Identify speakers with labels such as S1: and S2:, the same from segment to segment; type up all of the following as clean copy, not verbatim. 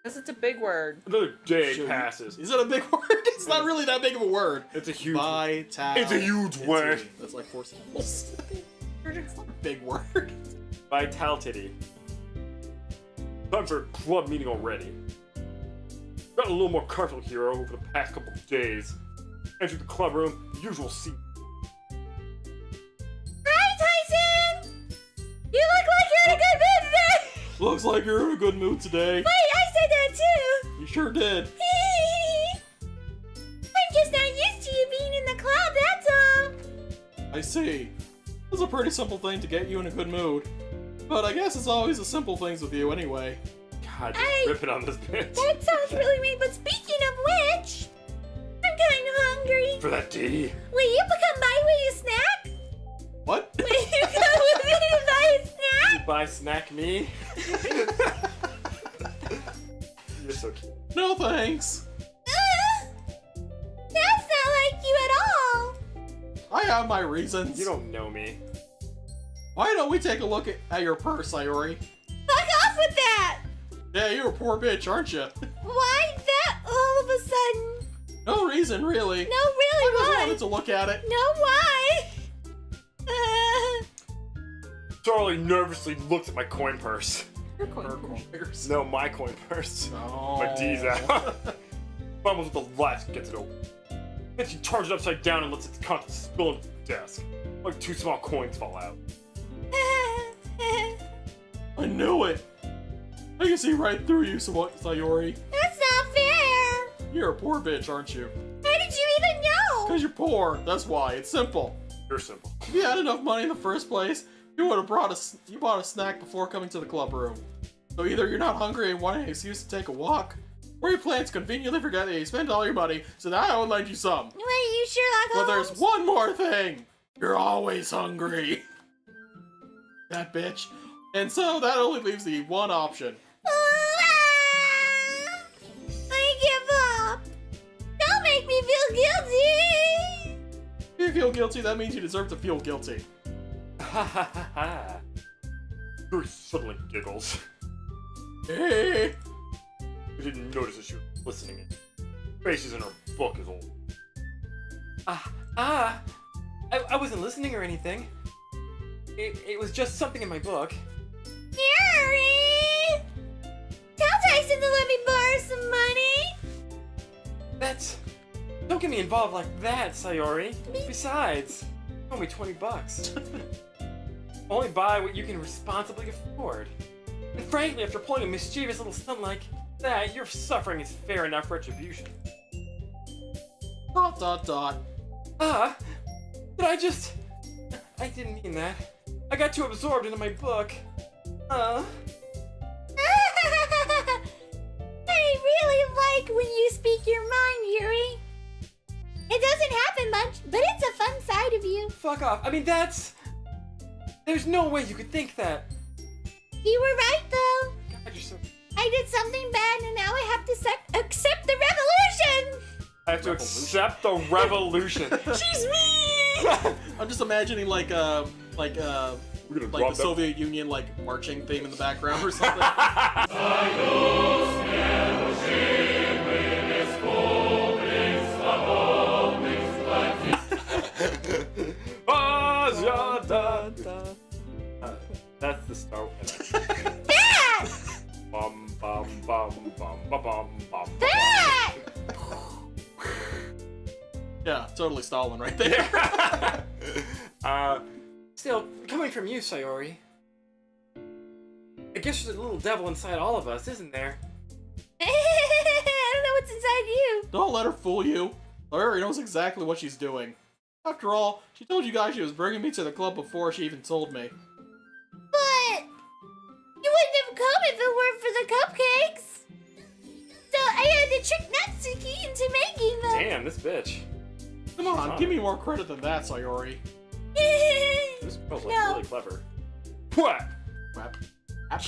S1: Because it's a big word.
S2: Another day passes.
S3: Is it a big word? It's not really that big of a word.
S2: It's a huge
S3: Vitality.
S2: It's a huge word.
S3: That's like 4 syllables. It's not a big word.
S2: Vitality. Time for a club meeting already. Gotten a little more comfortable here over the past couple of days. Enter the club room, the usual scene.
S4: Hi, Tyson! You look like you're in a good mood today!
S3: Looks like you're in a good mood today.
S4: Wait, I said that too!
S3: You sure did.
S4: I'm just not used to you being in the club, that's all!
S3: I see. It's a pretty simple thing to get you in a good mood. But I guess it's always the simple things with you anyway.
S2: God, just ripping on this bitch.
S4: That sounds really mean, but speaking of which, I'm kinda hungry.
S2: For that D.
S4: Will you come by with a snack?
S3: What?
S4: Will you come with me to buy a snack?
S2: You buy snack me? You're so cute.
S3: No thanks.
S4: That's not like you at all.
S3: I have my reasons.
S2: You don't know me.
S3: Why don't we take a look at your purse, Sayori?
S4: Fuck off with that!
S3: Yeah, you're a poor bitch, aren't you?
S4: Why that all of a sudden?
S3: No reason, really.
S4: No, really,
S3: I just
S4: why?
S3: wanted to look at it.
S4: No, why?
S2: Charlie nervously looks at my coin purse.
S3: Your coin purse.
S2: No, my coin purse.
S3: Oh.
S2: My D's out. Fumbles with the latch, gets it open. Then she charges it upside down and lets its contents spill onto the desk. Like 2 small coins fall out.
S3: I knew it. I can see right through you, Sayori.
S4: That's not fair.
S3: You're a poor bitch, aren't you?
S4: How did you even know?
S3: Because you're poor. That's why. It's simple.
S2: You're simple.
S3: If you had enough money in the first place, you would have bought a snack before coming to the club room. So either you're not hungry and want an excuse to take a walk, or your plans conveniently forget that you spent all your money, so now I would lend you some.
S4: Wait, you Sherlock Holmes?
S3: But there's one more thing. You're always hungry. That bitch. And so that only leaves the one option.
S4: I give up. Don't make me feel guilty.
S3: If you feel guilty, that means you deserve to feel guilty.
S2: Ha ha ha ha. Yuri suddenly giggles.
S3: Hey.
S2: I didn't notice that she was listening. Faces in her book is old.
S5: I wasn't listening or anything. It was just something in my book.
S4: Yuri! Tell Tyson to let me borrow some money.
S5: Don't get me involved like that, Sayori. Besides, you owe me $20. Only buy what you can responsibly afford. And frankly, after pulling a mischievous little stunt like that, your suffering is fair enough retribution. ... I didn't mean that. I got too absorbed into my book.
S4: I really like when you speak your mind, Yuri. It doesn't happen much, but it's a fun side of you.
S5: Fuck off. I mean, there's no way you could think that.
S4: You were right, though.
S5: God, you're so...
S4: I did something bad, and now I have to accept the revolution.
S2: I have to accept the revolution.
S4: She's me.
S3: I'm just imagining like the Soviet Union marching theme in the background or something.
S2: That's the start.
S4: That!
S2: Bum bum bum bum bum bum bum.
S4: That!
S3: Yeah, totally Stalin right there.
S5: Still, coming from you, Sayori. I guess there's a little devil inside all of us, isn't there?
S4: I don't know what's inside you.
S3: Don't let her fool you. Larry knows exactly what she's doing. After all, she told you guys she was bringing me to the club before she even told me.
S4: But you wouldn't have come if it weren't for the cupcakes. So I had to trick Natsuki into making them.
S2: Damn, this bitch.
S3: Come on, give me more credit than that, Sayori.
S2: This girl's
S4: No.
S2: really clever. What?
S3: Crap.
S2: Out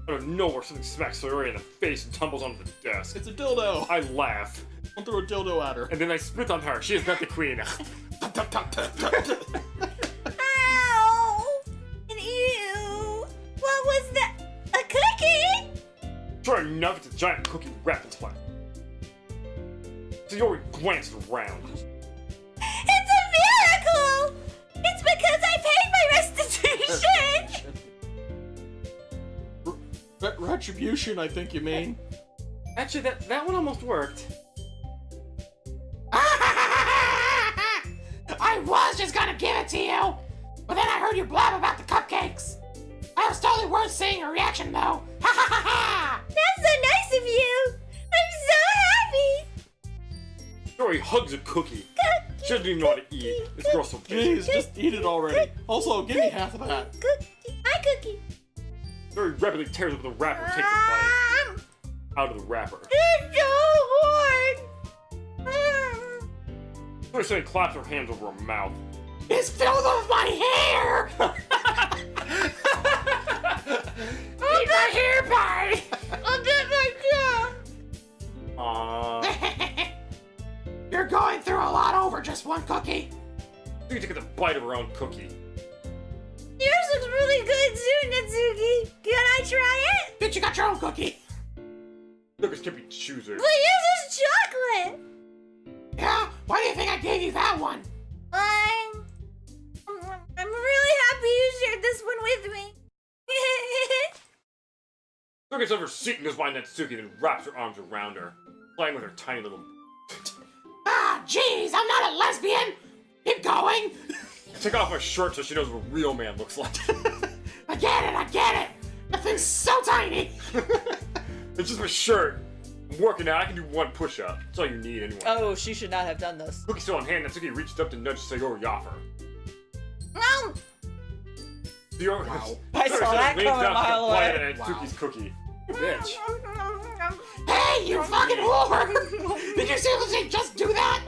S2: of nowhere, something smacks Sayori in the face and tumbles onto the desk.
S3: It's a dildo.
S2: I laugh.
S3: I'll throw a dildo at her.
S2: And then I spit on her. She is not the queen.
S4: Ow! And ew! What was that? A cookie?
S2: Sure enough, it's a giant cookie wrapped in plastic. Sayori glanced around.
S4: It's a miracle! It's because I paid my restitution!
S3: Retribution, I think you mean.
S5: Actually, that one almost worked.
S1: I was just gonna give it to you, but then I heard you blab about the cupcakes. That was totally worth seeing your reaction, though. Ha ha ha ha!
S4: That's so nice of you! I'm so happy!
S2: Sayori hugs a cookie. She doesn't even know how to eat. This girl's so busy.
S3: Jeez, just eat it already. Also, give me half of that.
S4: Cookie. Hi, Cookie.
S2: Sayori rapidly tears up the wrapper and takes a bite out of the wrapper.
S4: It's so hard!
S2: Sayori suddenly claps her hands over her mouth.
S1: It's filled with my hair! Eat my hair pie!
S4: I'll get my job!
S1: You're going through a lot over just one cookie.
S2: Sayori takes a bite of her own cookie.
S4: Yours looks really good too, Natsuki. Can I try it?
S1: Bitch, you got your own cookie.
S2: Look at Skippy Chooser.
S4: But yours is chocolate!
S1: Yeah? Why do you think I gave you that one?
S4: I'm really happy you shared this one with me.
S2: Sayori gets over her seat and goes by Natsuki, then wraps her arms around her, playing with her tiny little...
S1: Ah, jeez, I'm not a lesbian. Keep going.
S2: I take off my shirt so she knows what a real man looks like.
S1: I get it. That thing's so tiny.
S2: It's just my shirt. I'm working out, I can do one push-up. That's all you need anyway.
S6: Oh, she should not have done this.
S2: Cookie still in hand, Natsuki reached up to nudge Sayori off her.
S4: No!
S2: Sayori,
S3: Wow.
S6: I saw that
S2: leans
S6: coming a
S2: down to
S6: mile
S2: bite
S6: away.
S2: at Natsuki's cookie. You bitch.
S1: Hey, you fucking whore. Did you seriously just do that?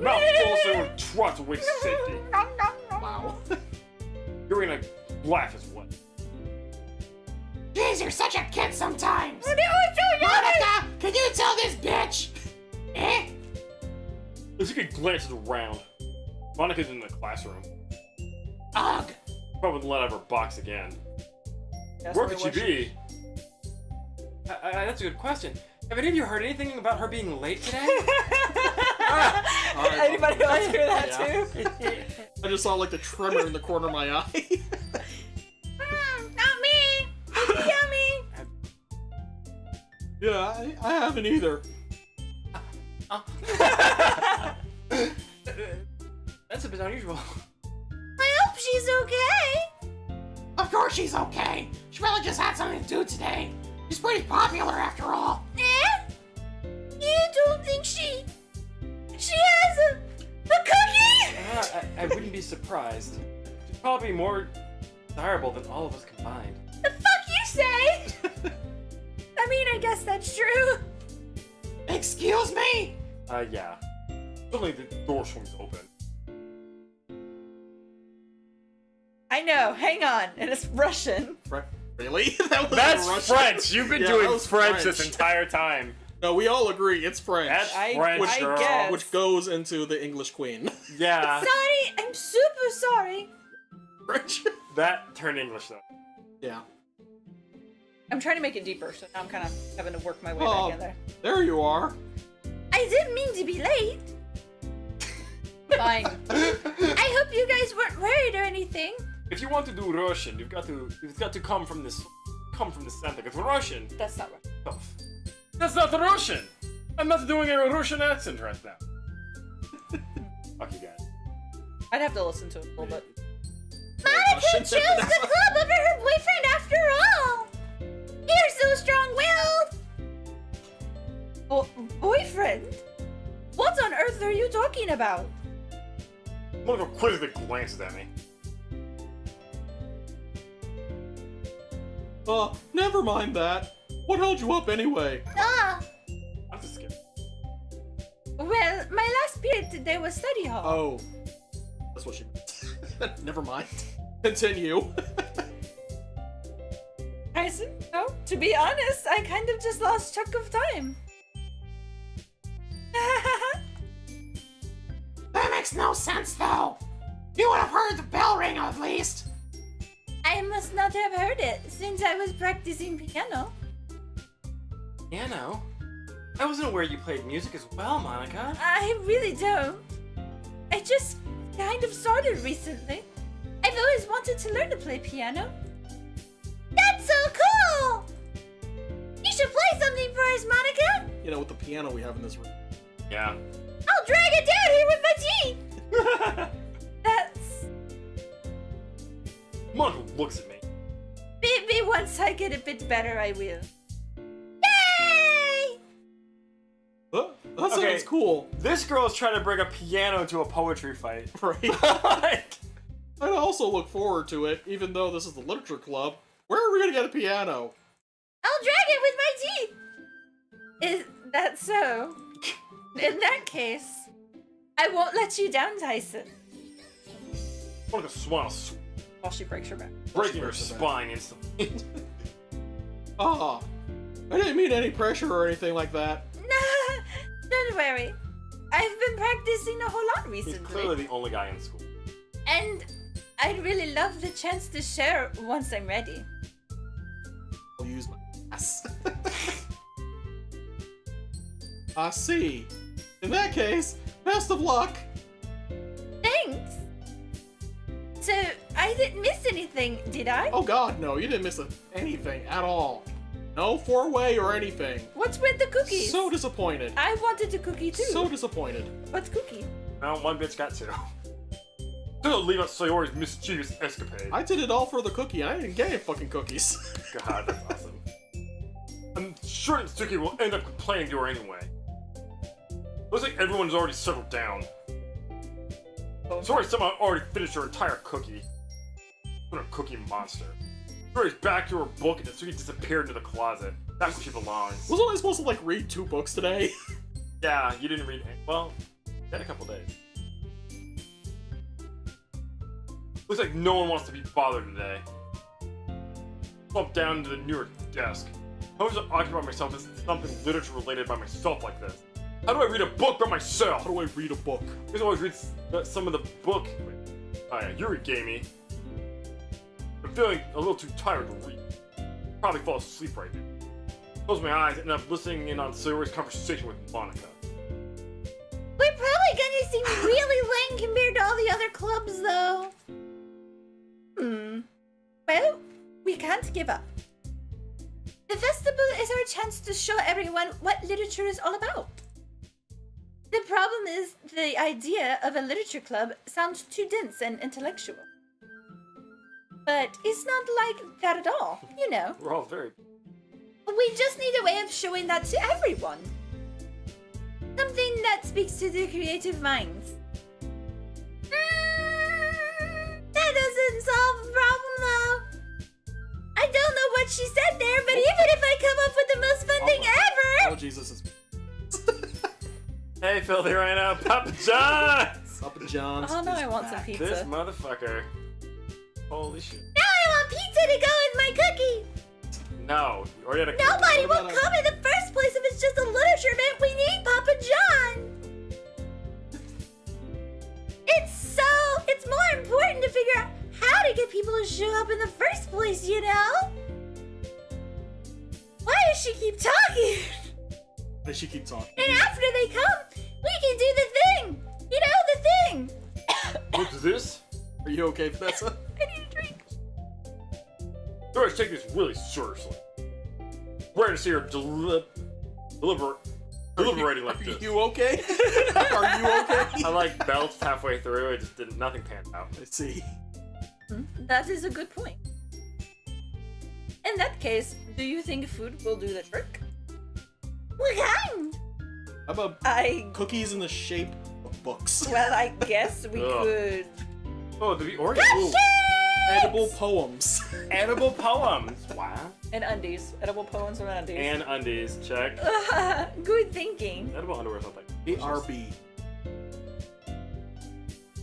S2: Mouth full, Sayori trots away to safety.
S3: Wow.
S2: You're gonna laugh as well.
S1: Jeez, you're such a kid sometimes.
S4: It was so yummy!
S1: Monica, can you tell this bitch? Eh?
S2: Natsuki glances around. Monica's in the classroom.
S1: Ugh.
S2: Probably wouldn't let out of her box again.
S6: That's
S2: Where
S6: what
S2: could she
S6: it was.
S2: be?
S5: That's a good question. Have any of you heard anything about her being late today?
S3: Alright,
S6: Anybody else hear that
S3: Yeah.
S6: too?
S3: I just saw like the tremor in the corner of my eye.
S4: Not me! It's yummy!
S3: Yeah, I haven't either.
S5: That's a bit unusual.
S4: I hope she's okay!
S1: Of course she's okay. She probably just had something to do today. She's pretty popular after all.
S4: Eh? You don't think she has a cookie?
S5: I wouldn't be surprised. She's probably more desirable than all of us combined.
S4: The fuck you say? I mean, I guess that's true.
S1: Excuse me?
S2: Yeah. Suddenly the door swings open.
S6: I know. Hang on. And it's Russian.
S3: Really? That was
S2: That's
S3: Russian.
S2: French! You've been
S3: Yeah, that
S2: doing
S3: was
S2: French this entire time.
S3: No, we all agree it's French.
S2: That's
S6: I
S2: French, girl.
S6: guess.
S3: Which goes into the English Queen.
S2: Yeah.
S4: Sorry, I'm super sorry.
S3: French?
S2: That turned English though.
S3: Yeah.
S6: I'm trying to make it deeper, so now I'm kind of having to work my way
S3: Oh.
S6: back in there.
S3: There you are.
S4: I didn't mean to be late.
S6: Fine.
S4: I hope you guys weren't worried or anything.
S2: If you want to do Russian, you've got to come from the center. It's Russian.
S6: That's not right.
S2: Oh. That's not Russian. I'm not doing a Russian accent right now. Fuck you guys.
S6: I'd have to listen to it a little bit.
S4: Monica chose the club over her boyfriend after all. You're so strong-willed.
S6: Boyfriend? What on earth are you talking about?
S2: Monica quizzically glances at me.
S3: Never mind that. What held you up anyway?
S4: Ah,
S2: I'm just kidding.
S4: well, my last period today was study hall.
S3: Oh. That's what she meant. Never mind. Continue.
S6: No, to be honest, I kind of just lost track of time.
S1: That makes no sense, though. You would have heard the bell ring at least.
S4: I
S6: I must not have heard it since I was practicing piano.
S5: Piano? I wasn't aware you played music as well, Monica.
S6: I really don't. I just kind of started recently. I've always wanted to learn to play piano.
S4: That's so cool! You should play something for us, Monica!
S3: You know, with the piano we have in this room.
S5: Yeah.
S4: I'll drag it down here with my teeth!
S6: That's...
S2: Monica looks at me.
S6: Maybe once I get a bit better, I will.
S4: Yay!
S3: That sounds
S5: Okay.
S3: cool.
S5: This girl's trying to bring a piano to a poetry fight.
S3: Right.
S5: Like,
S3: I'd also look forward to it, even though this is the literature club. Where are we gonna get a piano?
S4: I'll drag it with my teeth!
S6: Is that so? In that case, I won't let you down, Tyson.
S2: Monica smiles,
S6: While she breaks her back.
S2: breaking her
S3: breaks her back.
S2: spine instantly.
S3: Ah, I didn't mean any pressure or anything like that.
S6: Nah, don't worry. I've been practicing a whole lot
S2: He's
S6: recently.
S2: clearly the only guy in school.
S6: And I'd really love the chance to share once I'm ready.
S3: I'll use my ass. I see. In that case, best of luck.
S6: Thanks! So, I didn't miss anything, did I?
S3: Oh god, no, you didn't miss anything at all. No four-way or anything.
S6: What's with the cookies?
S3: So disappointed.
S6: I wanted a cookie too.
S3: So disappointed.
S6: What's cookie?
S2: Well, one bitch got two. Don't leave out Sayori's mischievous escapade.
S3: I did it all for the cookie, and I didn't get any fucking cookies.
S2: God, that's awesome. I'm sure Natsuki will end up complaining to her anyway. Looks like everyone's already settled down. Sayori somehow already finished her entire cookie. What a cookie monster. Sayori's back to her book and Natsuki disappeared into the closet. That's where she belongs.
S3: Wasn't I supposed to, like, read 2 books today?
S2: Yeah, you didn't read any. Well, in a couple days. Looks like no one wants to be bothered today. Slump down into the newer desk. How was I occupy myself with something literature related by myself like this? How do I read a book by myself?
S3: How do I read a book?
S2: I always read some of the book. Oh yeah, you read gamey. I'm feeling a little too tired to read. Probably fall asleep right now. Close my eyes and end up listening in on Sayori's conversation with Monica.
S4: We're probably gonna seem really lame compared to all the other clubs, though.
S6: Well, we can't give up. The festival is our chance to show everyone what literature is all about. The problem is the idea of a literature club sounds too dense and intellectual. But it's not like that at all, you know.
S2: We're all very.
S6: We just need a way of showing that to everyone. Something that speaks to their creative minds.
S4: That doesn't solve the problem, though. I don't know what she said there, but even if I come up with the most fun thing
S3: Oh,
S4: ever...
S3: Jesus is...
S5: hey, Phil, here I am, Papa John's!
S3: Papa John's
S6: Oh no,
S3: is
S6: I want some
S3: back.
S6: pizza.
S5: This motherfucker. Holy shit.
S4: Now I want pizza to go with my cookie!
S5: No, you already had a
S4: Nobody
S3: What
S4: will
S3: about
S4: come in the first place if it's just a literature event. We need Papa John! It's more important to figure out how to get people to show up in the first place, you know? Why does she keep talking?
S3: Does she keep talking?
S4: And after they come, we can do the thing! You know, the thing!
S2: What's this?
S3: Are you okay, Vanessa?
S4: I need a drink.
S2: Sayori's taking this really seriously. Rare to see her deliberating like
S3: Are
S2: this.
S3: you okay? Are you okay?
S5: I like belched halfway through, it just didn't, nothing panned out.
S3: I see.
S6: That is a good point. In that case, do you think food will do the trick?
S4: What kind?
S3: How about cookies in the shape of books?
S6: Well, I guess we
S2: Ugh.
S6: could.
S5: Oh, did we order? Ooh.
S3: Edible poems.
S5: Edible poems. Wow.
S6: And undies. Edible poems or undies.
S5: And undies, check.
S6: Good thinking.
S5: Edible underwear something.
S3: ARB.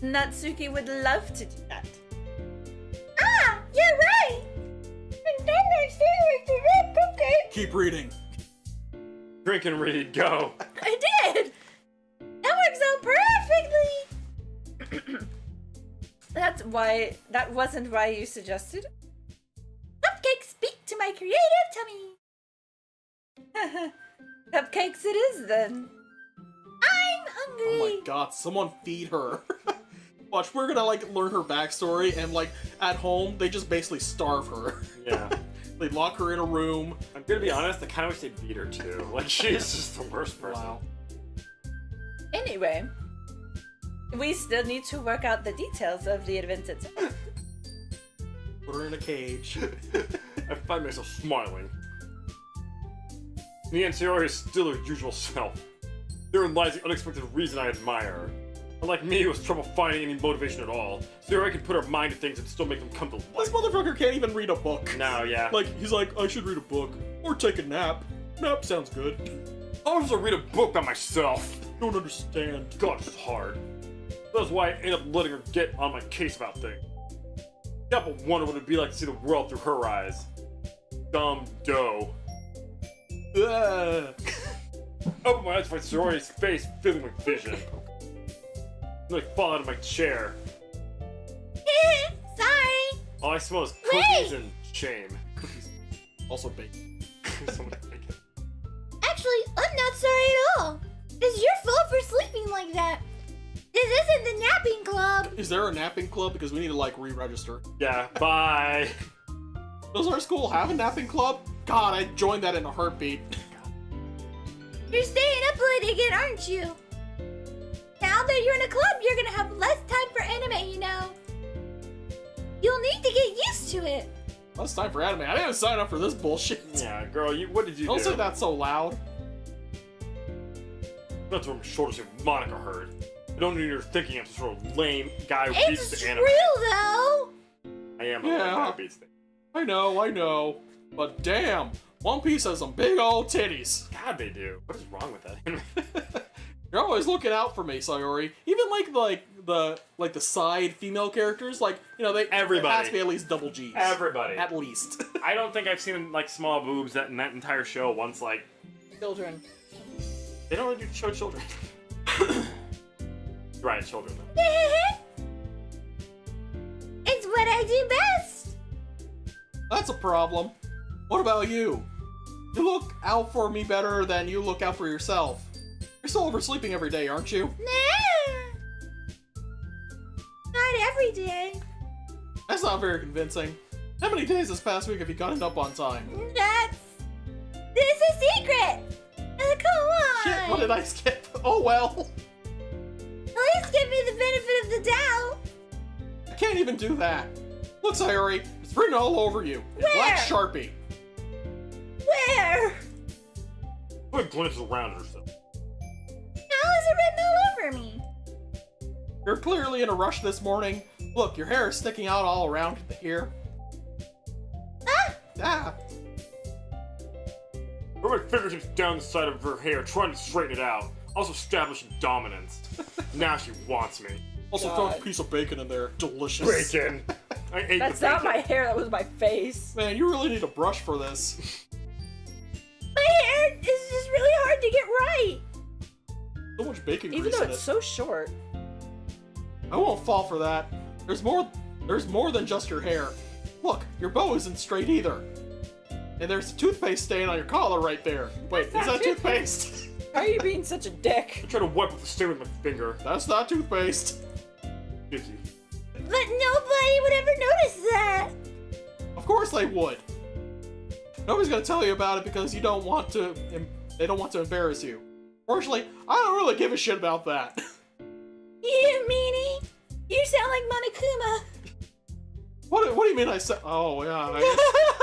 S6: Natsuki would love to do that.
S4: Ah, you're right! And then I say like the red cupcake.
S3: Keep reading.
S5: Drink and read, go.
S4: I did! That works out perfectly!
S6: That wasn't why you suggested? creative tummy. Cupcakes it is then.
S4: I'm hungry.
S3: Oh my god, someone feed her. Watch, we're gonna like learn her backstory and like at home they just basically starve her.
S5: Yeah.
S3: They lock her in a room.
S5: I'm gonna be honest, I kind of wish they beat her too. Like, she's just the worst person.
S3: Wow.
S6: Anyway, we still need to work out the details of the event itself.
S3: Put her in a cage.
S2: I find myself smiling. The Sayori is still her usual self. Therein lies the unexpected reason I admire her. Unlike me, who has trouble finding any motivation at all, Sayori can put her mind to things and still make them come to
S3: This
S2: life.
S3: motherfucker can't even read a book.
S5: No, yeah.
S3: Like, he's like, I should read a book. Or take a nap. Nap sounds good.
S2: I was to read a book by myself.
S3: Don't understand.
S2: God, it's hard. That's why I end up letting her get on my case about things. Can't but wonder what it'd be like to see the world through her eyes. Dumb dough.
S3: Ugh.
S2: Open my eyes to find Sayori's face filling with vision. Then I fall out of my chair.
S4: Sorry.
S2: All I smell is cookies and shame.
S3: Also bacon.
S4: Actually, I'm not sorry at all. It's your fault for sleeping like that. This isn't the napping club.
S3: Is there a napping club? Because we need to like re-register.
S2: Yeah, bye.
S3: Does our school have a napping club? God, I'd join that in a heartbeat.
S4: You're staying up late again, aren't you? Now that you're in a club, you're gonna have less time for anime, you know. You'll need to get used to it.
S3: Well, it's time for anime. I didn't sign up for this bullshit.
S2: Yeah, girl, what did you
S3: Don't
S2: do?
S3: say that so loud.
S2: That's what my shoulders if Monica heard. I don't need her thinking I'm some sort of lame guy who beats
S4: It's
S2: the
S4: true,
S2: anime.
S4: though.
S2: I am a
S3: Yeah.
S2: lame guy who beats the
S3: I know. But damn, One Piece has some big old titties.
S2: God, they do. What is wrong with that?
S3: You're always looking out for me, Sayori. Even like the side female characters, like, you know,
S5: Everybody.
S3: it has to be at least double G's.
S5: Everybody.
S3: At least.
S5: I don't think I've seen like small boobs in that entire show once. Like,
S6: Children.
S5: they don't really do show children. Right, children though.
S4: It's what I do best.
S3: That's a problem. What about you? You look out for me better than you look out for yourself. You're still oversleeping every day, aren't you?
S4: Nah. Not every day.
S3: That's not very convincing. How many days this past week have you gotten up on time?
S4: This is a secret. Come on.
S3: Shit, what did I skip? Oh well.
S4: At least give me the benefit of the doubt.
S3: I can't even do that. Look, Sayori, it's written all over you. In black Sharpie.
S4: Where?
S2: Quick glances around at herself.
S4: How is it written all over me?
S3: You're clearly in a rush this morning. Look, your hair is sticking out all around here. Ah!
S2: Rub my fingertips down the side of her hair, trying to straighten it out. Also establishing dominance. Now she wants me.
S3: Also throw a piece of bacon in there. Delicious.
S2: Bacon. I ate
S6: That's
S2: the
S6: not
S2: bacon.
S6: my hair, that was my face.
S3: Man, you really need a brush for this.
S4: My hair is just really hard to get right.
S3: So much bacon
S6: Even
S3: grease
S6: though
S3: in
S6: it's
S3: it.
S6: so short.
S3: I won't fall for that. There's more than just your hair. Look, your bow isn't straight either. And there's a toothpaste stain on your collar right there. Wait, is
S6: That's
S3: that
S6: not
S3: toothpaste?
S6: How are you being such a dick?
S2: I try to wipe off the stain with my finger.
S3: That's not toothpaste.
S2: Dicky.
S4: But nobody would ever notice that.
S3: Of course they would. Nobody's gonna tell you about it because they don't want to embarrass you. Fortunately, I don't really give a shit about that.
S4: You meanie. You sound like Monokuma.
S3: What do you mean I said? Oh yeah, I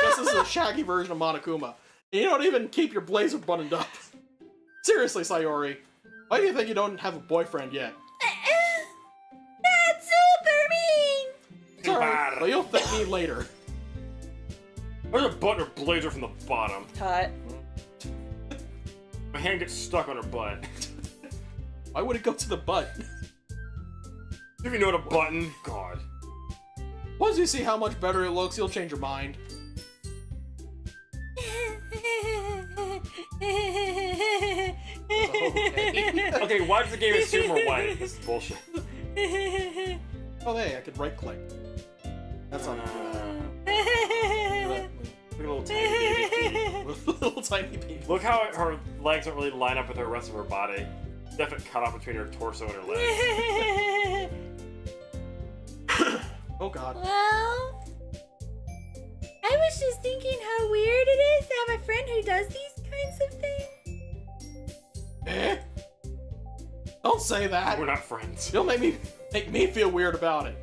S3: guess this is a shaggy version of Monokuma. And you don't even keep your blazer buttoned up. Seriously, Sayori, why do you think you don't have a boyfriend yet?
S4: That's super mean.
S3: It's alright, but you'll thank me later.
S2: There's a button her blazer from the bottom.
S6: Hot.
S2: My hand gets stuck on her butt.
S3: Why would it go to the butt?
S2: If you know what a button, God.
S3: Once you see how much better it looks, you'll change your mind.
S2: Okay, why does the game assume we're white? This is bullshit.
S3: Oh hey, I could right click. That's not
S2: Look at a little tiny
S3: Little tiny baby.
S5: Look how her legs don't really line up with the rest of her body. Definite cutoff between her torso and her legs.
S3: Oh god.
S4: Well, I was just thinking how weird it is to have a friend who does these kinds of things.
S3: Eh? Don't say that.
S5: We're not friends.
S3: You'll make me feel weird about it.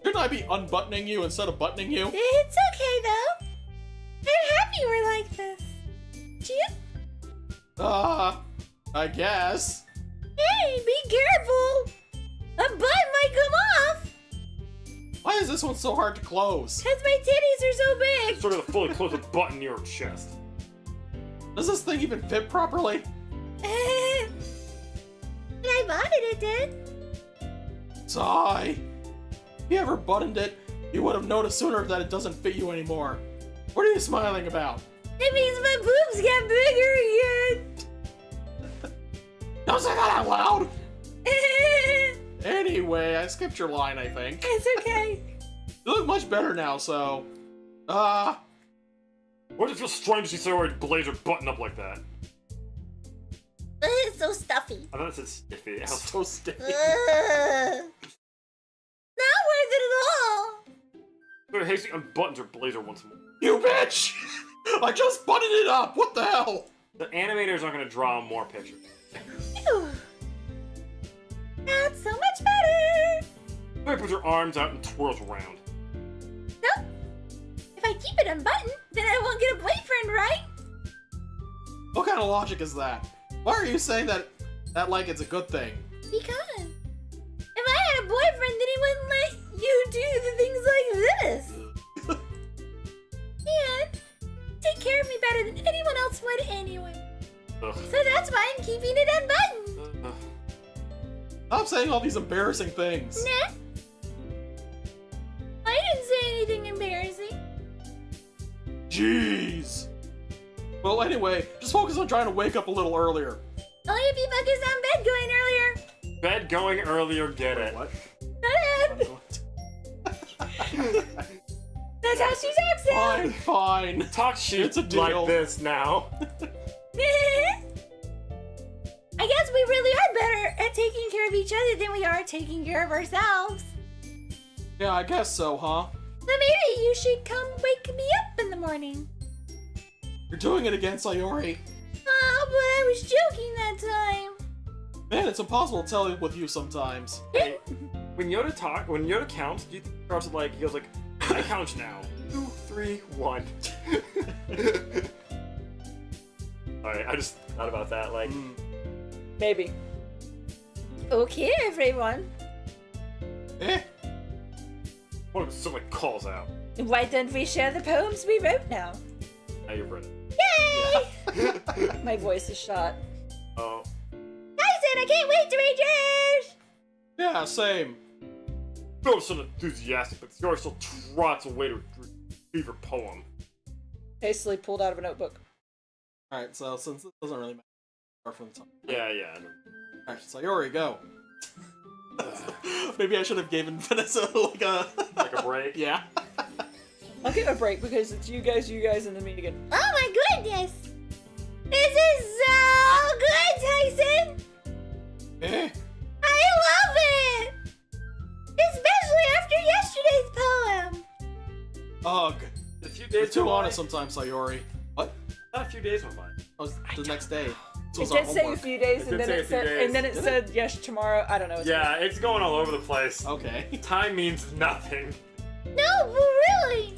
S3: Shouldn't I be unbuttoning you instead of buttoning you?
S4: It's okay though. I'm happy we're like this. Chip?
S3: I guess.
S4: Hey, be careful! A button might come off!
S3: Why is this one so hard to close?
S4: Because my titties are so big!
S5: Sort of fully close a button near her chest.
S3: Does this thing even fit properly?
S4: When I bought it, it did.
S3: Sigh. If you ever buttoned it, you would have noticed sooner that it doesn't fit you anymore. What are you smiling about?
S4: It means my boobs got bigger again!
S3: Don't say that out loud! Anyway, I skipped your line, I think.
S4: It's okay.
S3: You look much better now, so...
S5: Why does it feel strange to see Sayori's blazer button up like that?
S4: It's so stuffy.
S5: I thought it said stiffy.
S3: so sticky.
S4: Not worth it at all.
S5: But Hasty unbuttons her blazer once more.
S3: You bitch! I just buttoned it up! What the hell?
S5: The animators aren't going to draw more pictures.
S4: Phew. That's so much better.
S5: Sayori puts her arms out and twirls around.
S4: No. If I keep it unbuttoned, then I won't get a boyfriend, right?
S3: What kind of logic is that? Why are you saying that like it's a good thing?
S4: Because if I had a boyfriend, then he wouldn't let you do the things like this. And take care of me better than anyone else would anyway.
S5: Ugh.
S4: So that's why I'm keeping it unbuttoned.
S5: Ugh.
S3: Stop saying all these embarrassing things.
S4: Nah. I didn't say anything embarrassing.
S3: Jeez. Well, anyway, just focus on trying to wake up a little earlier.
S4: Only if you focus on bed going earlier.
S5: Bed going earlier, get it.
S3: What?
S4: That's how she talks now.
S3: Fine.
S5: Talk shit
S3: It's a deal.
S5: like this now.
S4: I guess we really are better at taking care of each other than we are taking care of ourselves.
S3: Yeah, I guess so, huh?
S4: So maybe you should come wake me up in the morning.
S3: You're doing it again, Sayori.
S4: Oh, but I was joking that time.
S3: Man, it's impossible to tell it with you sometimes.
S5: Hey, when Yoda counts, do you think he starts like, he goes like, I count now. 2, 3, 1. Alright, I just thought about that, like, maybe.
S4: Okay, everyone.
S3: Eh?
S5: One of them suddenly calls out.
S4: Why don't we share the poems we wrote now?
S5: Now you've read it.
S4: Yay!
S6: My voice is shot.
S5: Oh.
S4: Tyson, I can't wait to read yours!
S3: Yeah, same.
S5: Phil's so enthusiastic, but Sayori still trots away to retrieve her poem.
S6: Hastily pulled out of a notebook.
S3: Alright, so since this doesn't really matter, start from the top.
S5: Yeah, yeah.
S3: Alright, Sayori, go. Maybe I should have given Vanessa like a...
S5: Like a break?
S3: Yeah.
S6: I'll give a break because it's you guys, and then me again.
S4: Oh my goodness! This is so good, Tyson!
S3: Eh?
S4: I love it! Especially after yesterday's poem!
S3: Ugh.
S5: A few
S3: You're
S5: days
S3: too
S5: went by.
S3: honest sometimes, Sayori. What?
S5: Not a few days went by.
S3: Oh, it was the next day. This
S6: It
S3: was our
S6: did say a
S3: homework.
S6: few days,
S5: It
S6: and
S5: did
S6: then
S5: say a
S6: it
S5: few
S6: said,
S5: days.
S6: and then it
S3: Did
S6: said yes tomorrow. I don't know. It's
S5: Yeah, it's going all over the place.
S3: Okay.
S5: Time means nothing.
S4: No, but really!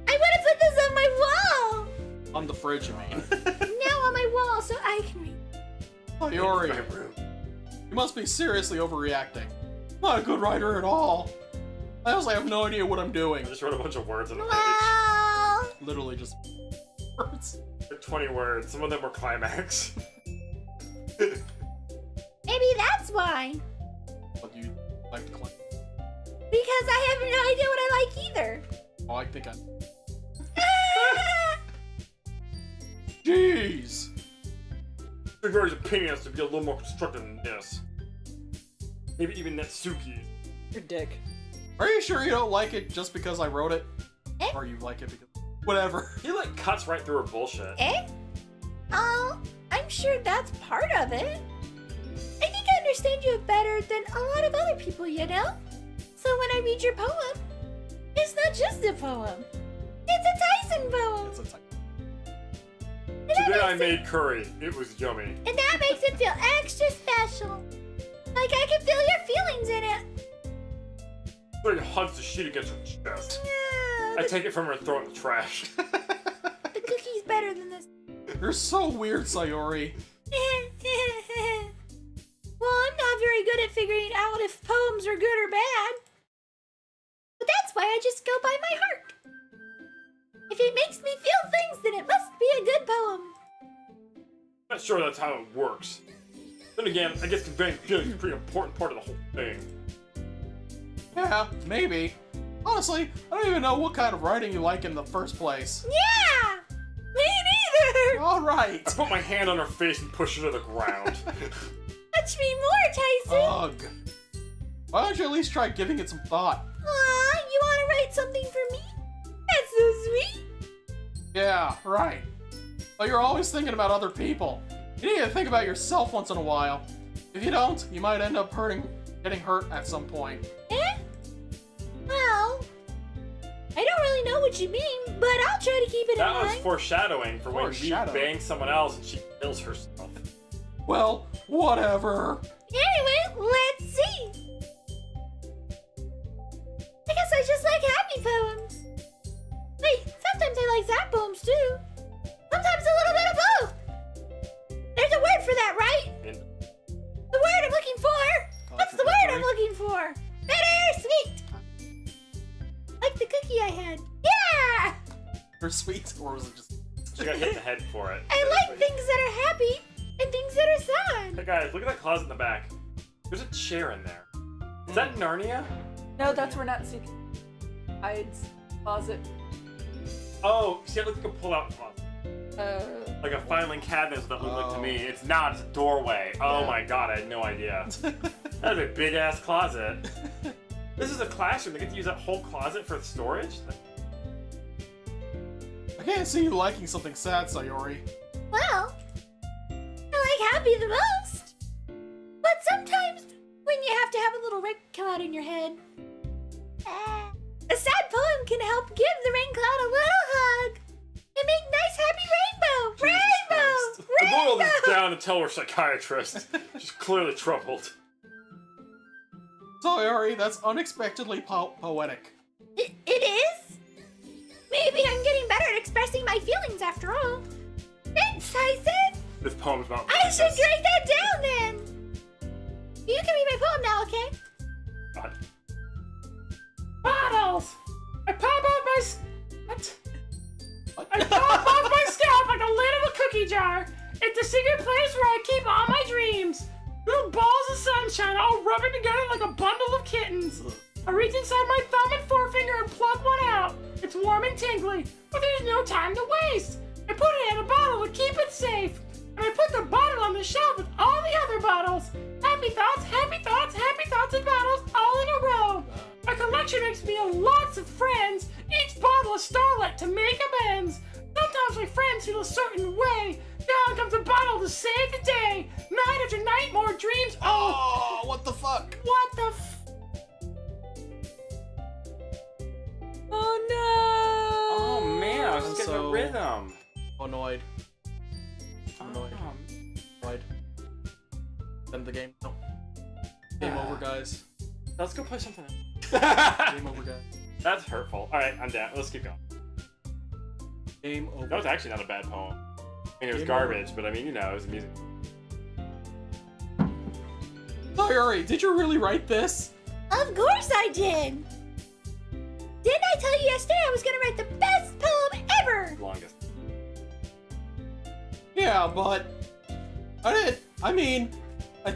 S4: I want to put this on my wall!
S3: On the fridge, you mean.
S4: Now on my wall so I can read.
S3: Sayori,
S5: My room.
S3: you must be seriously overreacting. I'm not a good writer at all. I also have no idea what I'm doing.
S5: I just wrote a bunch of words on the page.
S4: Wow!
S3: Literally just words.
S5: They're 20 words. Some of them were climax.
S4: Maybe that's why.
S3: What do you like to claim?
S4: Because I have no idea what I like either.
S3: Oh, I think I... Jeez!
S5: Sayori's opinion has to be a little more constructive than this. Maybe even Natsuki.
S6: your dick.
S3: Are you sure you don't like it just because I wrote it?
S4: Eh?
S3: Or you like it because... Whatever.
S5: He like cuts right through her bullshit.
S4: Eh? Oh, I'm sure that's part of it. I think I understand you better than a lot of other people, you know? So when I read your poem, it's not just a poem. It's a Tyson poem.
S3: It's a type.
S2: Today I made curry. It was yummy.
S4: And that makes it feel extra special. Like I can feel your feelings in it.
S2: Somebody hugs the sheet against her chest.
S4: Yeah,
S2: I take it from her and throw it in the trash.
S4: the cookie's better than this.
S3: You're so weird, Sayori.
S4: Well, I'm not very good at figuring out if poems are good or bad. But that's why I just go by my heart. If it makes me feel things, then it must be a good poem.
S2: Not sure that's how it works. Then again, I guess conveying feelings is a pretty important part of the whole thing.
S3: Yeah, maybe. Honestly, I don't even know what kind of writing you like in the first place.
S4: Yeah! Me neither!
S3: Alright.
S2: I put my hand on her face and push her to the ground.
S4: Touch me more, Tyson!
S3: Ugh. Why don't you at least try giving it some thought?
S4: Aw, you want to write something for me? That's so sweet!
S3: Yeah, right. But you're always thinking about other people. You need to think about yourself once in a while. If you don't, you might end up getting hurt at some point.
S4: Eh? Well, I don't really know what you mean, but I'll try to keep it in
S2: That was
S4: mind.
S2: foreshadowing for when you
S3: Foreshadowing.
S2: bang someone else and she kills herself.
S3: Well, whatever.
S4: Anyway, let's see. I guess I just like happy poems. Wait, sometimes I like sad poems too. Sometimes a little bit of both. There's a word for that, right?
S2: And
S4: The word I'm looking for. What's the word I'm looking for? Bittersweet. Like the cookie I had. Yeah!
S3: Or sweet, or was it just...
S2: she got hit in the head for it.
S4: I like things that are happy and things that are sad.
S2: Hey guys, look at that closet in the back. There's a chair in there. Is that Narnia?
S7: No, that's where Nazi hides. Closet.
S2: Oh, see, it looks like a pull-out closet. Like a filing cabinet is what that looked like to me.
S3: Oh.
S2: It's not, it's a doorway. Oh
S3: Yeah.
S2: my god, I had no idea. That is a big-ass closet. This is a classroom. They get to use that whole closet for storage?
S3: I can't see you liking something sad, Sayori.
S4: Well, I like happy the most. But sometimes when you have to have a little rain cloud in your head, a sad poem can help give the rain cloud a little hug and make nice happy rainbow.
S3: Christ.
S2: I boiled this
S4: Rainbow!
S2: down to tell her psychiatrist. She's clearly troubled.
S3: Sayori, that's unexpectedly poetic.
S4: It is? Maybe I'm getting better at expressing my feelings after all. Thanks, Tyson.
S2: This poem's about
S4: I should
S2: business.
S4: write that down then. You can read my poem now, okay?
S2: God.
S1: Bottles! I pop off my... What?
S3: What?
S1: I pop off my scalp like a lid of a cookie jar. It's the secret place where I keep all my dreams. Little balls of sunshine all rubbing together like a bundle of kittens. I reach inside my thumb and forefinger and pluck one out. It's warm and tingly, but there's no time to waste. I put it in a bottle to keep it safe. And I put the bottle on the shelf with all the other bottles. Happy thoughts, happy thoughts, happy thoughts and bottles all in a row. My collection makes me lots of friends. Each bottle a starlight to make amends. Sometimes my friends feel a certain way. Down comes a bottle to save the day. Night after night, more dreams.
S3: Oh, what the fuck?
S1: What the
S7: Oh no!
S5: Oh man, I was just getting
S3: So-
S5: a rhythm.
S3: Annoyed. Annoyed. Annoyed. End the game. No. Game over, guys.
S5: Let's go play something else.
S3: Game over, guys.
S2: That's hurtful. Alright, I'm down. Let's keep going.
S3: Game over.
S2: That was actually not a bad poem. I mean, it was
S3: Game
S2: garbage,
S3: over.
S2: but I mean, you know, it was music.
S3: Sayori, did you really write this?
S4: Of course I did. Didn't I tell you yesterday I was gonna write the best poem ever?
S2: Longest.
S3: Yeah, but I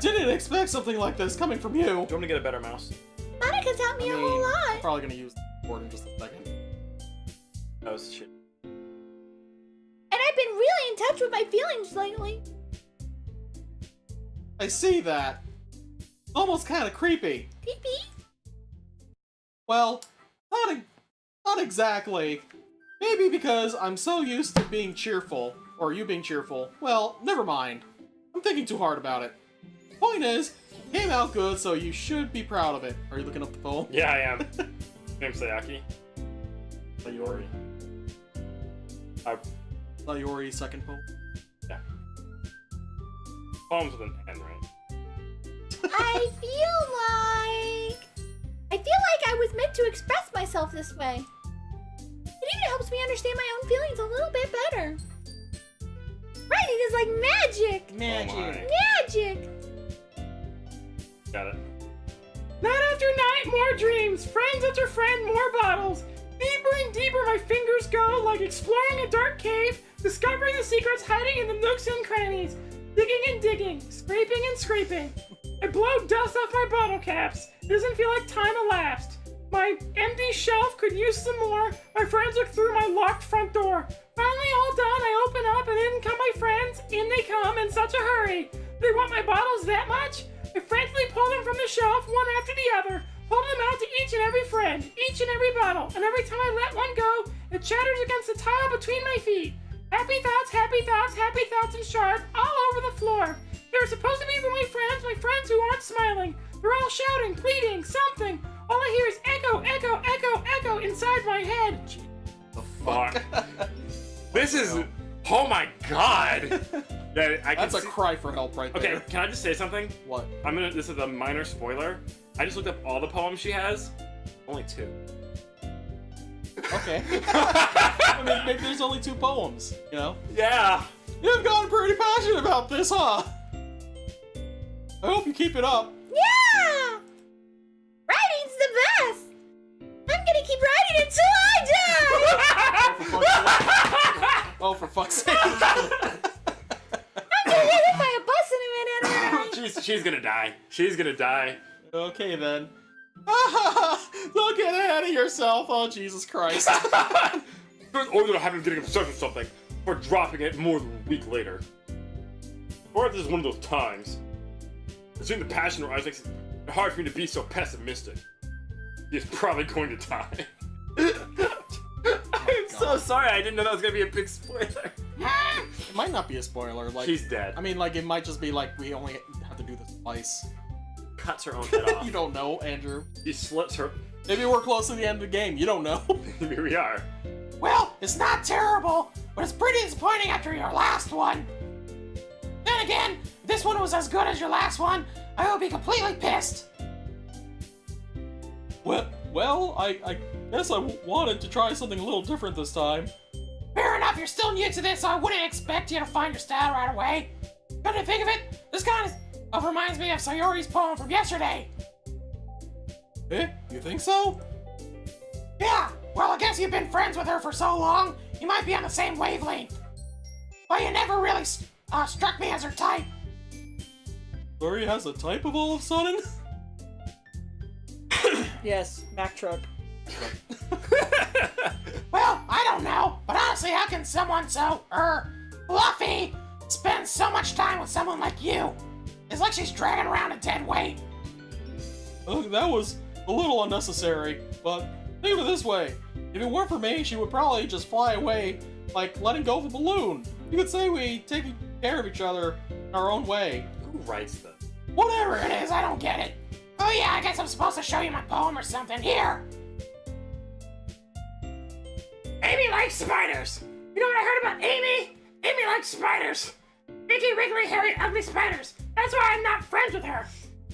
S3: didn't expect something like this coming from you.
S2: Do you want me to get a better mouse?
S4: Monica taught me a whole
S3: I'm
S4: lot.
S3: probably gonna use the board in just a second.
S2: That was shit.
S4: And I've been really in touch with my feelings lately.
S3: I see that. It's almost kind of creepy.
S4: Pee-pee.
S3: Well, not exactly. Maybe because I'm so used to being cheerful, or you being cheerful. Well, never mind. I'm thinking too hard about it. Point is, it came out good, so you should be proud of it. Are you looking up the poem?
S2: Yeah, I am. Name's Sayaki.
S3: Sayori. Sayori's second poem.
S2: Yeah. Poems with an N, right?
S4: I feel like I was meant to express myself this way. It even helps me understand my own feelings a little bit better. Writing is like magic!
S3: Magic.
S4: Magic!
S2: Got it.
S1: Night after night, more dreams. Friends after friend, more bottles. Deeper and deeper my fingers go, like exploring a dark cave, discovering the secrets hiding in the nooks and crannies. Digging and digging, scraping and scraping. I blow dust off my bottle caps. It doesn't feel like time elapsed. My empty shelf could use some more. My friends look through my locked front door. Finally all done, I open up and in come my friends. In they come in such a hurry. They want my bottles that much? I frantically pull them from the shelf, one after the other, holding them out to each and every friend, each and every bottle, and every time I let one go, it shatters against the tile between my feet. Happy thoughts, and sharp, all over the floor. They're supposed to be for my friends who aren't smiling. They're all shouting, pleading, something. All I hear is echo, echo, echo, echo inside my head.
S2: The fuck? This is... Oh my god! That I can
S3: That's a
S2: see...
S3: cry for help right there.
S2: Okay, can I just say something?
S3: What?
S2: This is a minor spoiler. I just looked up all the poems she has. Only 2.
S3: Okay. I mean, maybe there's only 2 poems, you know?
S2: Yeah!
S3: You've gotten pretty passionate about this, huh? I hope you keep it up.
S4: Yeah! Writing's the best! I'm gonna keep writing until I die!
S3: Oh, for fuck's sake.
S4: I'm gonna get hit by a bus in a minute.
S2: She's gonna die. She's gonna die.
S3: Okay, then. Don't get ahead of yourself. Oh, Jesus Christ.
S2: First order to have him getting obsessed with something, or dropping it more than a week later. Or this is one of those times. Seeing the passion in her eyes makes it hard for me to be so pessimistic. He is probably going to die. I'm so sorry, I didn't know that was gonna be a big spoiler.
S3: It might not be a spoiler. Like,
S2: She's dead.
S3: I mean, like, it might just be like, we only have to do this twice.
S2: Cuts her own head off.
S3: You don't know, Andrew.
S2: He slits her.
S3: Maybe we're close to the end of the game. You don't know.
S2: Here we are.
S3: Well, it's not terrible, but it's pretty disappointing after your last one. Then again, if this one was as good as your last one, I would be completely pissed. Well, I guess I wanted to try something a little different this time. Fair enough, you're still new to this, so I wouldn't expect you to find your style right away. Come to think of it, this kind of reminds me of Sayori's poem from yesterday. Eh? You think so? Yeah, well, I guess you've been friends with her for so long, you might be on the same wavelength. But you never really struck me as her type. Sayori has a type of all of a sudden?
S7: Yes, Mack truck.
S3: Well, I don't know, but honestly, how can someone so, fluffy spend so much time with someone like you? It's like she's dragging around a dead weight. Oh, that was a little unnecessary, but think of it this way. If it weren't for me, she would probably just fly away, like letting go of a balloon. You could say we take care of each other in our own way.
S2: Who writes this?
S3: Whatever it is, I don't get it. Oh yeah, I guess I'm supposed to show you my poem or something. Here! Amy likes spiders! You know what I heard about Amy? Amy likes spiders! Icky, wriggly, hairy, ugly spiders. That's why I'm not friends with her.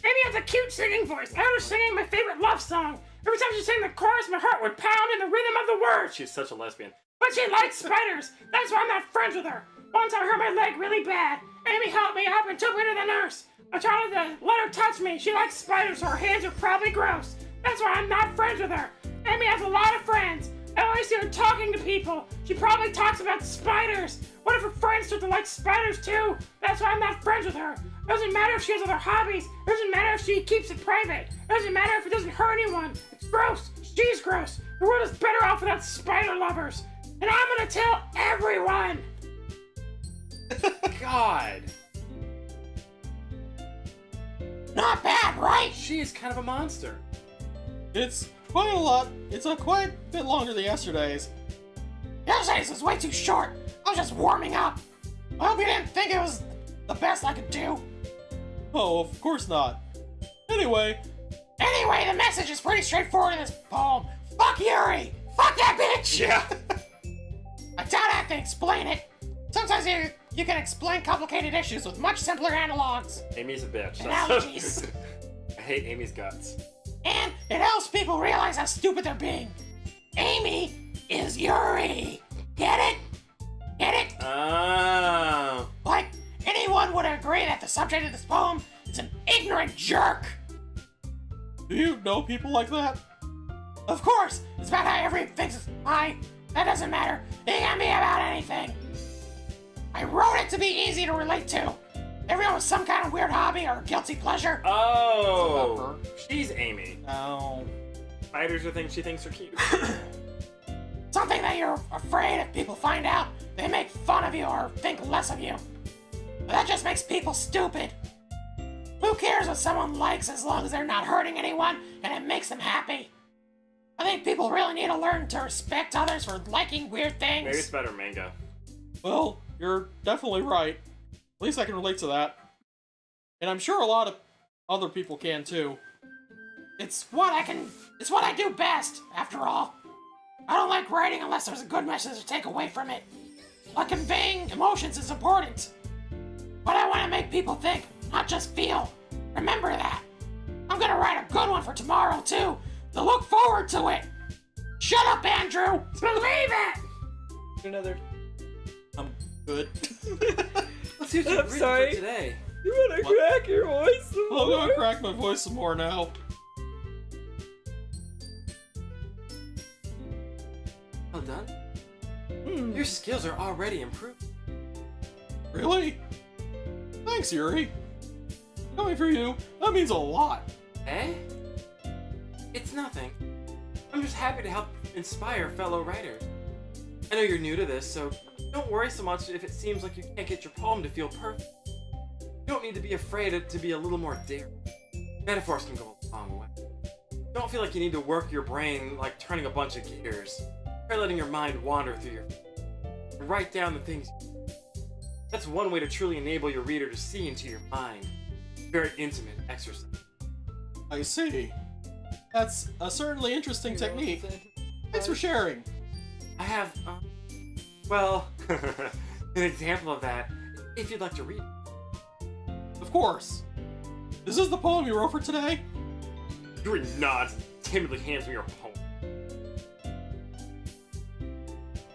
S3: Amy has a cute singing voice. I heard her singing my favorite love song. Every time she sang the chorus, my heart would pound in the rhythm of the words.
S2: She's such a lesbian.
S3: But she likes spiders. That's why I'm not friends with her. Once I hurt my leg really bad. Amy helped me up and took me to the nurse. I tried to let her touch me. She likes spiders, so her hands are probably gross. That's why I'm not friends with her. Amy has a lot of friends. I always see her talking to people. She probably talks about spiders. What if her friends start to like spiders too? That's why I'm not friends with her. Doesn't matter if she has other hobbies. Doesn't matter if she keeps it private. Doesn't matter if it doesn't hurt anyone. It's gross. She's gross. The world is better off without spider lovers. And I'm gonna tell everyone.
S2: God.
S3: Not bad, right?
S2: She is kind of a monster.
S3: It's quite a lot. It's a quite bit longer than yesterday's. Yesterday was way too short. I was just warming up. I hope you didn't think it was the best I could do. Oh, of course not. Anyway, the message is pretty straightforward in this poem. Fuck Yuri! Fuck that bitch!
S2: Yeah.
S3: I doubt I have to explain it. Sometimes you can explain complicated issues with much simpler analogs.
S5: Amy's a bitch.
S3: Analogies.
S5: I hate Amy's guts.
S3: And it helps people realize how stupid they're being. Amy is Yuri. Get it? Get it?
S5: Oh.
S3: Like, anyone would agree that the subject of this poem is an ignorant jerk. Do you know people like that? Of course! It's about how everyone thinks it's mine. That doesn't matter. It can be about anything. I wrote it to be easy to relate to. Everyone with some kind of weird hobby or guilty pleasure.
S5: Oh. She's Amy.
S3: Oh.
S5: Spiders are things she thinks are cute.
S3: Something that you're afraid if people find out, they make fun of you or think less of you. But that just makes people stupid. Who cares what someone likes as long as they're not hurting anyone and it makes them happy? I think people really need to learn to respect others for liking weird things.
S5: Maybe it's better manga.
S3: Well, you're definitely right. At least I can relate to that. And I'm sure a lot of other people can too. It's what I do best, after all. I don't like writing unless there's a good message to take away from it. But conveying emotions is important. But I want to make people think, not just feel. Remember that. I'm gonna write a good one for tomorrow too. To look forward to it. Shut up, Andrew. Believe it.
S7: Another.
S3: I'm good.
S5: Let's see what you've
S7: I'm
S5: written
S7: sorry.
S5: for today.
S7: You wanna crack your voice some
S3: I'm
S7: more?
S3: gonna crack my voice some more now.
S5: Well done. Your skills are already improved.
S3: Really? Thanks, Yuri. Coming for you, that means a lot.
S5: Eh? It's nothing. I'm just happy to help inspire fellow writers. I know you're new to this, so don't worry so much if it seems like you can't get your poem to feel perfect. You don't need to be afraid to be a little more daring. Metaphors can go a long way. Don't feel like you need to work your brain like turning a bunch of gears. Try letting your mind wander through your... and write down the things you... That's one way to truly enable your reader to see into your mind. Very intimate exercise.
S3: I see. That's a certainly interesting technique. Thanks for sharing.
S5: I have, well, an example of that, if you'd like to read it.
S3: Of course. Is this the poem you wrote for today?
S2: Yuri nods, timidly hands me your poem.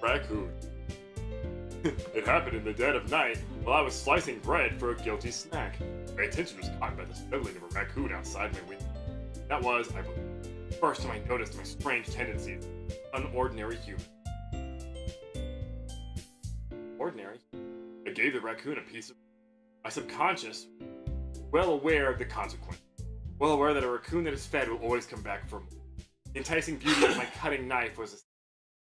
S2: Raccoon. It happened in the dead of night while I was slicing bread for a guilty snack. My attention was caught by the snuggling of a raccoon outside my window. That was, I believe, the first time I noticed my strange tendencies as an ordinary human.
S5: Ordinary.
S2: I gave the raccoon a piece of my subconscious, well aware of the consequence. Well aware that a raccoon that is fed will always come back for more. The enticing beauty of my cutting knife was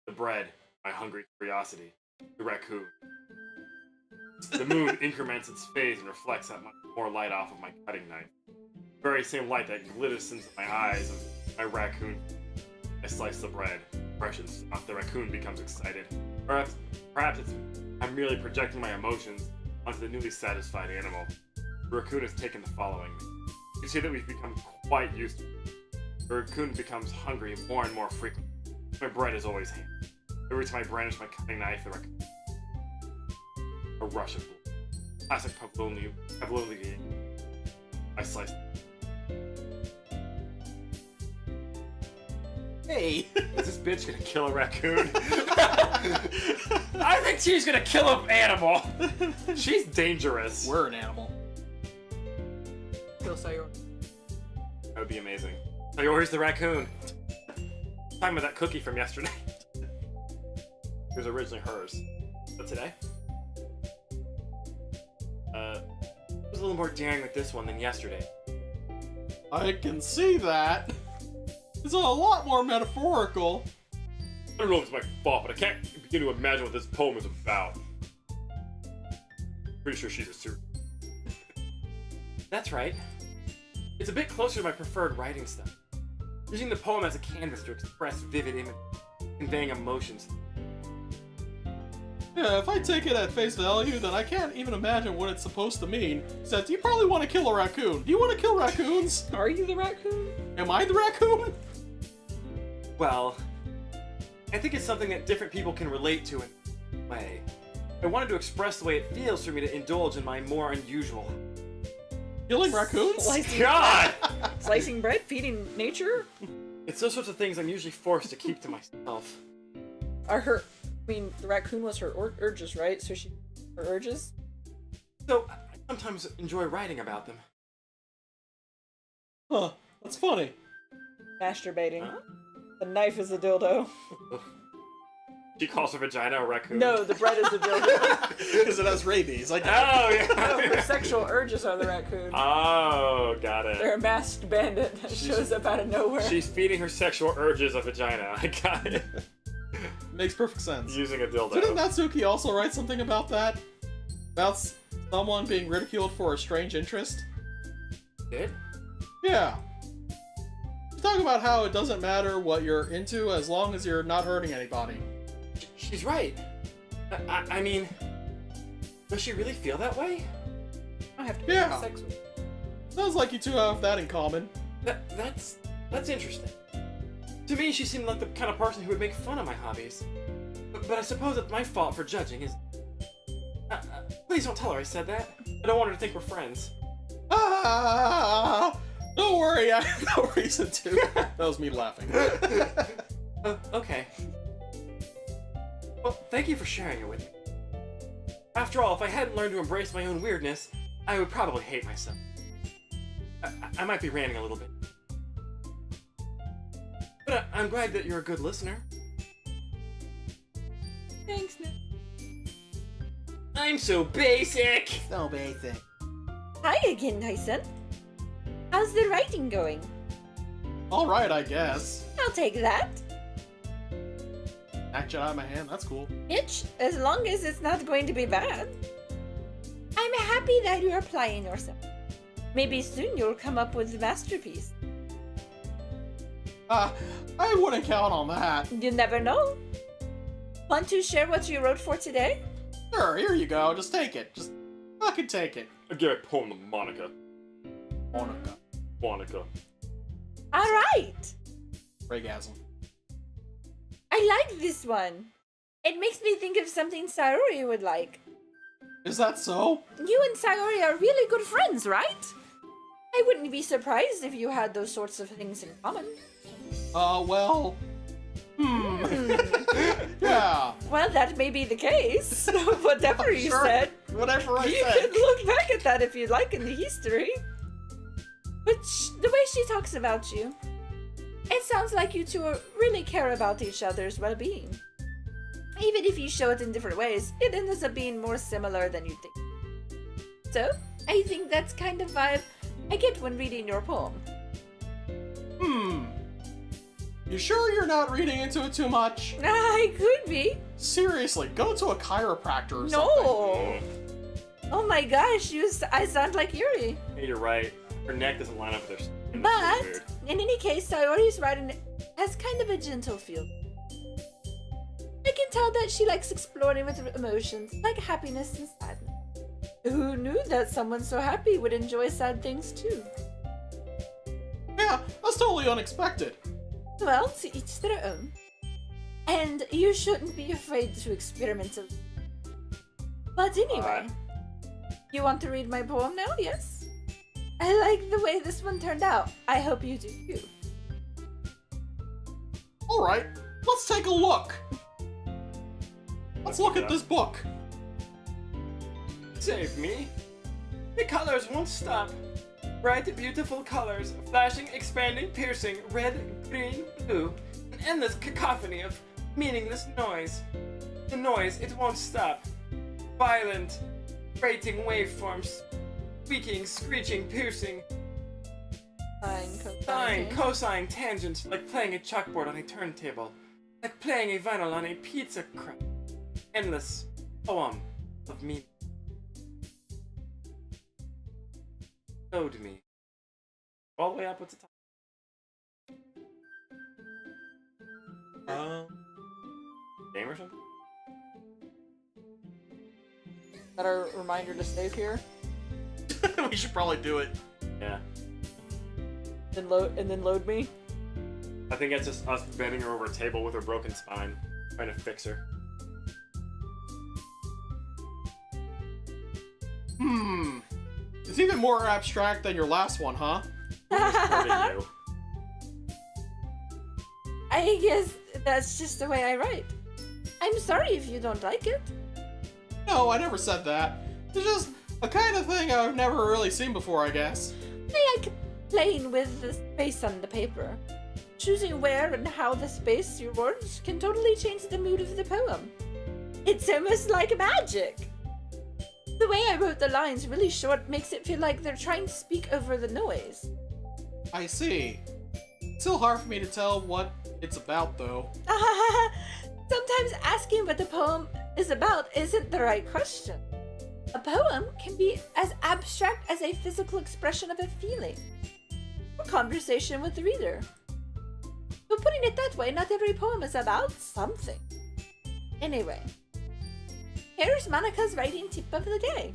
S2: the bread, my hungry curiosity, the raccoon. The moon increments its phase and reflects that much more light off of my cutting knife. The very same light that glistens in my eyes of my raccoon. I slice the bread. Fresh and soft, the raccoon becomes excited. Perhaps I'm merely projecting my emotions onto the newly satisfied animal. The raccoon has taken to following me. You can see that we've become quite used to it. The raccoon becomes hungry more and more frequently. My bread is always handy. Every time I brandish my cutting knife, the raccoon... A rush of blood. Classic Pavlovian game. I slice.
S3: Hey.
S2: Is this bitch gonna kill a raccoon? I think she's gonna kill an animal. She's dangerous.
S3: We're an animal.
S7: Kill Sayori.
S2: That would be amazing. Oh, where's the raccoon? Talking about that cookie from yesterday. It was originally hers. But today? It was a little more daring with this one than yesterday.
S3: I can see that. It's a lot more metaphorical.
S2: I don't know if it's my fault, but I can't begin to imagine what this poem is about. Pretty sure she's a serial.
S5: That's right. It's a bit closer to my preferred writing style. Using the poem as a canvas to express vivid images, conveying emotions.
S3: Yeah, if I take it at face value, then I can't even imagine what it's supposed to mean. Except, you probably want to kill a raccoon. Do you want to kill raccoons?
S7: Are you the raccoon?
S3: Am I the raccoon?
S5: Well, I think it's something that different people can relate to in a way. I wanted to express the way it feels for me to indulge in my more unusual.
S3: Killing raccoons?
S7: Slicing,
S5: God!
S7: slicing bread, feeding nature?
S5: It's those sorts of things I'm usually forced to keep to myself.
S7: Are her... I mean, the raccoon was her urges, right? So she... Her urges?
S5: So, I sometimes enjoy writing about them.
S3: Huh, that's funny.
S7: Masturbating.
S5: Huh?
S7: The knife is a dildo.
S5: She calls her vagina a raccoon.
S7: No, the bread is a dildo.
S3: Because it has rabies. Like,
S5: Oh,
S7: No, her
S5: yeah.
S7: sexual urges are the raccoon.
S5: Oh, got it.
S7: They're a masked bandit that shows up out of nowhere.
S5: She's feeding her sexual urges a vagina. I got it.
S3: makes perfect sense.
S5: Using a dildo.
S3: Didn't Natsuki also write something about that? About someone being ridiculed for a strange interest?
S5: Did?
S3: Yeah. She's talking about how it doesn't matter what you're into as long as you're not hurting anybody.
S5: She's right. I mean, does she really feel that way?
S7: I don't have to
S3: Yeah.
S7: have sex with.
S3: Sounds like you two have that in common.
S5: That's interesting. To me, she seemed like the kind of person who would make fun of my hobbies. But I suppose it's my fault for judging, isn't it? Please don't tell her I said that. I don't want her to think we're friends.
S3: Ah! Don't worry, I have no reason to. That was me laughing.
S5: Okay. Well, thank you for sharing it with me. After all, if I hadn't learned to embrace my own weirdness, I would probably hate myself. I might be ranting a little bit. But I'm glad that you're a good listener.
S7: Thanks, Nick.
S5: I'm so basic!
S3: So basic.
S6: Hi again, Tyson. How's the writing going?
S3: Alright, I guess.
S6: I'll take that.
S3: Action out of my hand, that's cool.
S6: Itch, as long as it's not going to be bad. I'm happy that you're applying yourself. Maybe soon you'll come up with a masterpiece.
S3: I wouldn't count on that.
S6: You never know. Want to share what you wrote for today?
S3: Sure, here you go, just take it. Just fucking take it.
S2: I give a poem to Monica.
S3: Monica.
S2: Monica.
S6: Alright!
S3: Orgasm.
S6: I like this one. It makes me think of something Sayori would like.
S3: Is that so?
S6: You and Sayori are really good friends, right? I wouldn't be surprised if you had those sorts of things in common.
S3: Well... Yeah.
S6: Well, that may be the case. Whatever you
S3: Sure.
S6: said.
S3: Whatever I
S6: You
S3: said.
S6: can look back at that if you'd like in the history. But the way she talks about you, it sounds like you two really care about each other's well-being. Even if you show it in different ways, it ends up being more similar than you think. So, I think that's kind of vibe I get when reading your poem.
S3: You sure you're not reading into it too much?
S6: I could be.
S3: Seriously, go to a chiropractor or something.
S6: No. Oh my gosh, I sound like Yuri.
S5: Hey, you're right. Her neck doesn't line up with her skin. That's
S6: But,
S5: so weird.
S6: in any case, Sayori's writing has kind of a gentle feel. I can tell that she likes exploring with emotions, like happiness and sadness. Who knew that someone so happy would enjoy sad things too?
S3: Yeah, that's totally unexpected.
S6: Well, to each their own. And you shouldn't be afraid to experiment. But anyway, you want to read my poem now, yes? I like the way this one turned out. I hope you do too.
S3: Alright, let's take a look. Let's look at this book.
S5: Save me. The colors won't stop. Bright, beautiful colors, flashing, expanding, piercing, red, green, blue. An endless cacophony of meaningless noise. The noise, it won't stop. Violent, grating waveforms. Squeaking, screeching, piercing. Sine, cosine, tangent, like playing a chalkboard on a turntable. Like playing a vinyl on a pizza crust. Endless poem of meaning. Showed me. All the way up at the top. Game or something?
S7: that our reminder to save here?
S3: We should probably do it.
S2: Yeah.
S7: Then load me?
S2: I think it's just us bending her over a table with her broken spine, trying to fix her.
S3: It's even more abstract than your last one, huh?
S2: Hurting you.
S6: I guess that's just the way I write. I'm sorry if you don't like it.
S3: No, I never said that. It's just a kind of thing I've never really seen before, I guess.
S6: I like playing with the space on the paper. Choosing where and how the space your words can totally change the mood of the poem. It's almost like magic. The way I wrote the lines really short makes it feel like they're trying to speak over the noise.
S3: I see. Still hard for me to tell what it's about, though.
S6: Sometimes asking what the poem is about isn't the right question. A poem can be as abstract as a physical expression of a feeling, or conversation with the reader. But putting it that way, not every poem is about something. Anyway, here's Monica's writing tip of the day.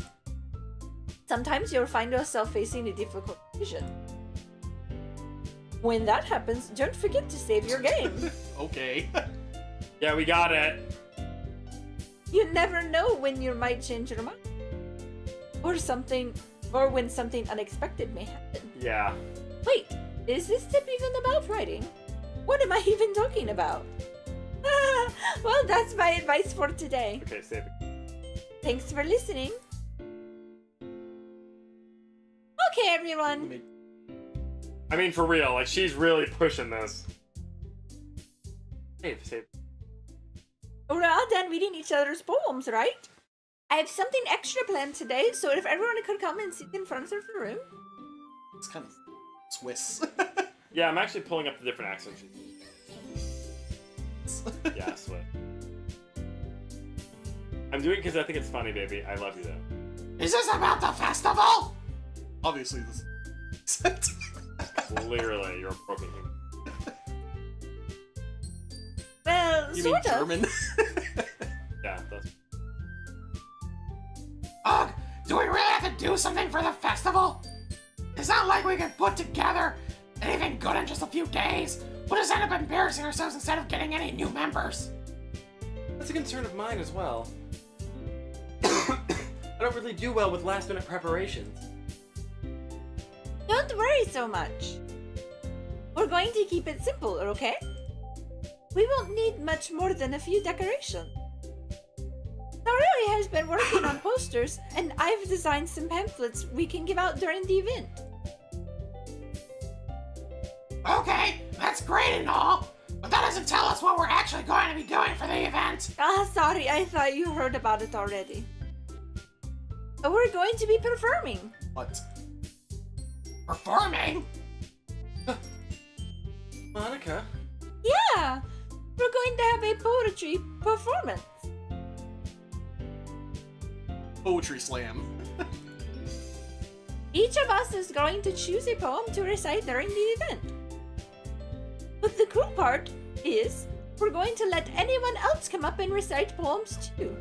S6: Sometimes you'll find yourself facing a difficult decision. When that happens, don't forget to save your game.
S3: Okay.
S2: Yeah, we got it.
S6: You never know when you might change your mind. Or when something unexpected may happen.
S2: Yeah.
S6: Wait, is this tip even about writing? What am I even talking about? Well, that's my advice for today.
S2: Okay, save it.
S6: Thanks for listening. Okay, everyone.
S2: I mean, for real, like, she's really pushing this. Save.
S6: We're all done reading each other's poems, right? I have something extra planned today, so if everyone could come and sit in front of the room.
S3: It's kind of Swiss.
S2: Yeah, I'm actually pulling up the different accents. Yeah, sweat. I'm doing it because I think it's funny, baby. I love you, though.
S3: Is this about the festival? Obviously, this.
S2: Clearly, you're a broken human.
S6: Well,
S3: You mean
S6: sort of.
S3: German?
S2: Yeah, that's...
S8: Ugh, do we really have to do something for the festival? It's not like we can put together anything good in just a few days. We'll just end up embarrassing ourselves instead of getting any new members.
S5: That's a concern of mine as well. I don't really do well with last-minute preparations.
S6: Don't worry so much. We're going to keep it simple, okay? We won't need much more than a few decorations. Naruri has been working on posters, and I've designed some pamphlets we can give out during the event.
S8: Okay, that's great and all, but that doesn't tell us what we're actually going to be doing for the event.
S6: Sorry, I thought you heard about it already. We're going to be performing.
S3: What?
S8: Performing?
S5: Monica?
S6: Yeah, we're going to have a poetry performance.
S3: Poetry slam.
S6: Each of us is going to choose a poem to recite during the event. But the cool part is, we're going to let anyone else come up and recite poems too.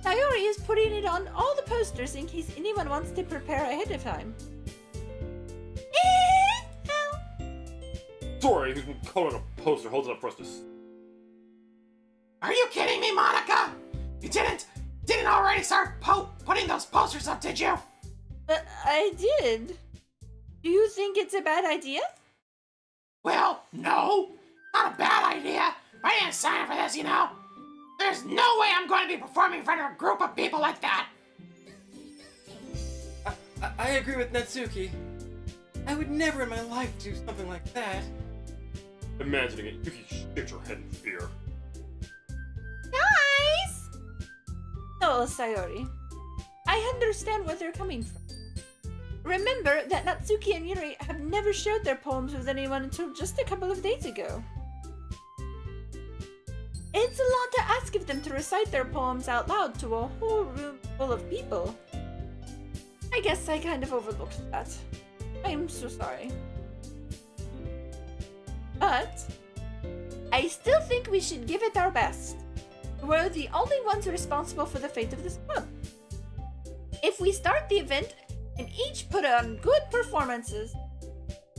S6: Sayori is putting it on all the posters in case anyone wants to prepare ahead of time.
S2: Sorry, who's been calling a poster holds it up for us to...
S8: Are you kidding me, Monica? You didn't already start putting those posters up, did you?
S6: I did. Do you think it's a bad idea?
S8: Well, no. Not a bad idea. I didn't sign up for this, you know. There's no way I'm going to be performing in front of a group of people like that.
S5: I agree with Natsuki. I would never in my life do something like that.
S2: Imagining it, you can shake your head in fear.
S6: Guys! Oh, Sayori. I understand where they're coming from. Remember that Natsuki and Yuri have never shared their poems with anyone until just a couple of days ago. It's a lot to ask of them to recite their poems out loud to a whole room full of people. I guess I kind of overlooked that. I'm so sorry. But I still think we should give it our best. We're the only ones responsible for the fate of this club. If we start the event and each put on good performances,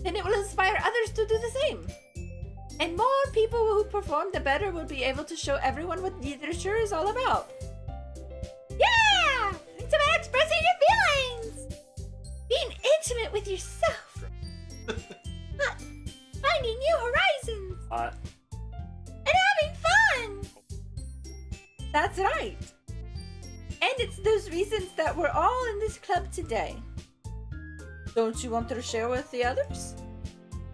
S6: then it will inspire others to do the same. And more people who perform, the better we'll be able to show everyone what literature is all about. Yeah! It's about expressing your feelings! Being intimate with yourself. Finding new horizons. And having fun! That's right. And it's those reasons that we're all in this club today. Don't you want to share with the others?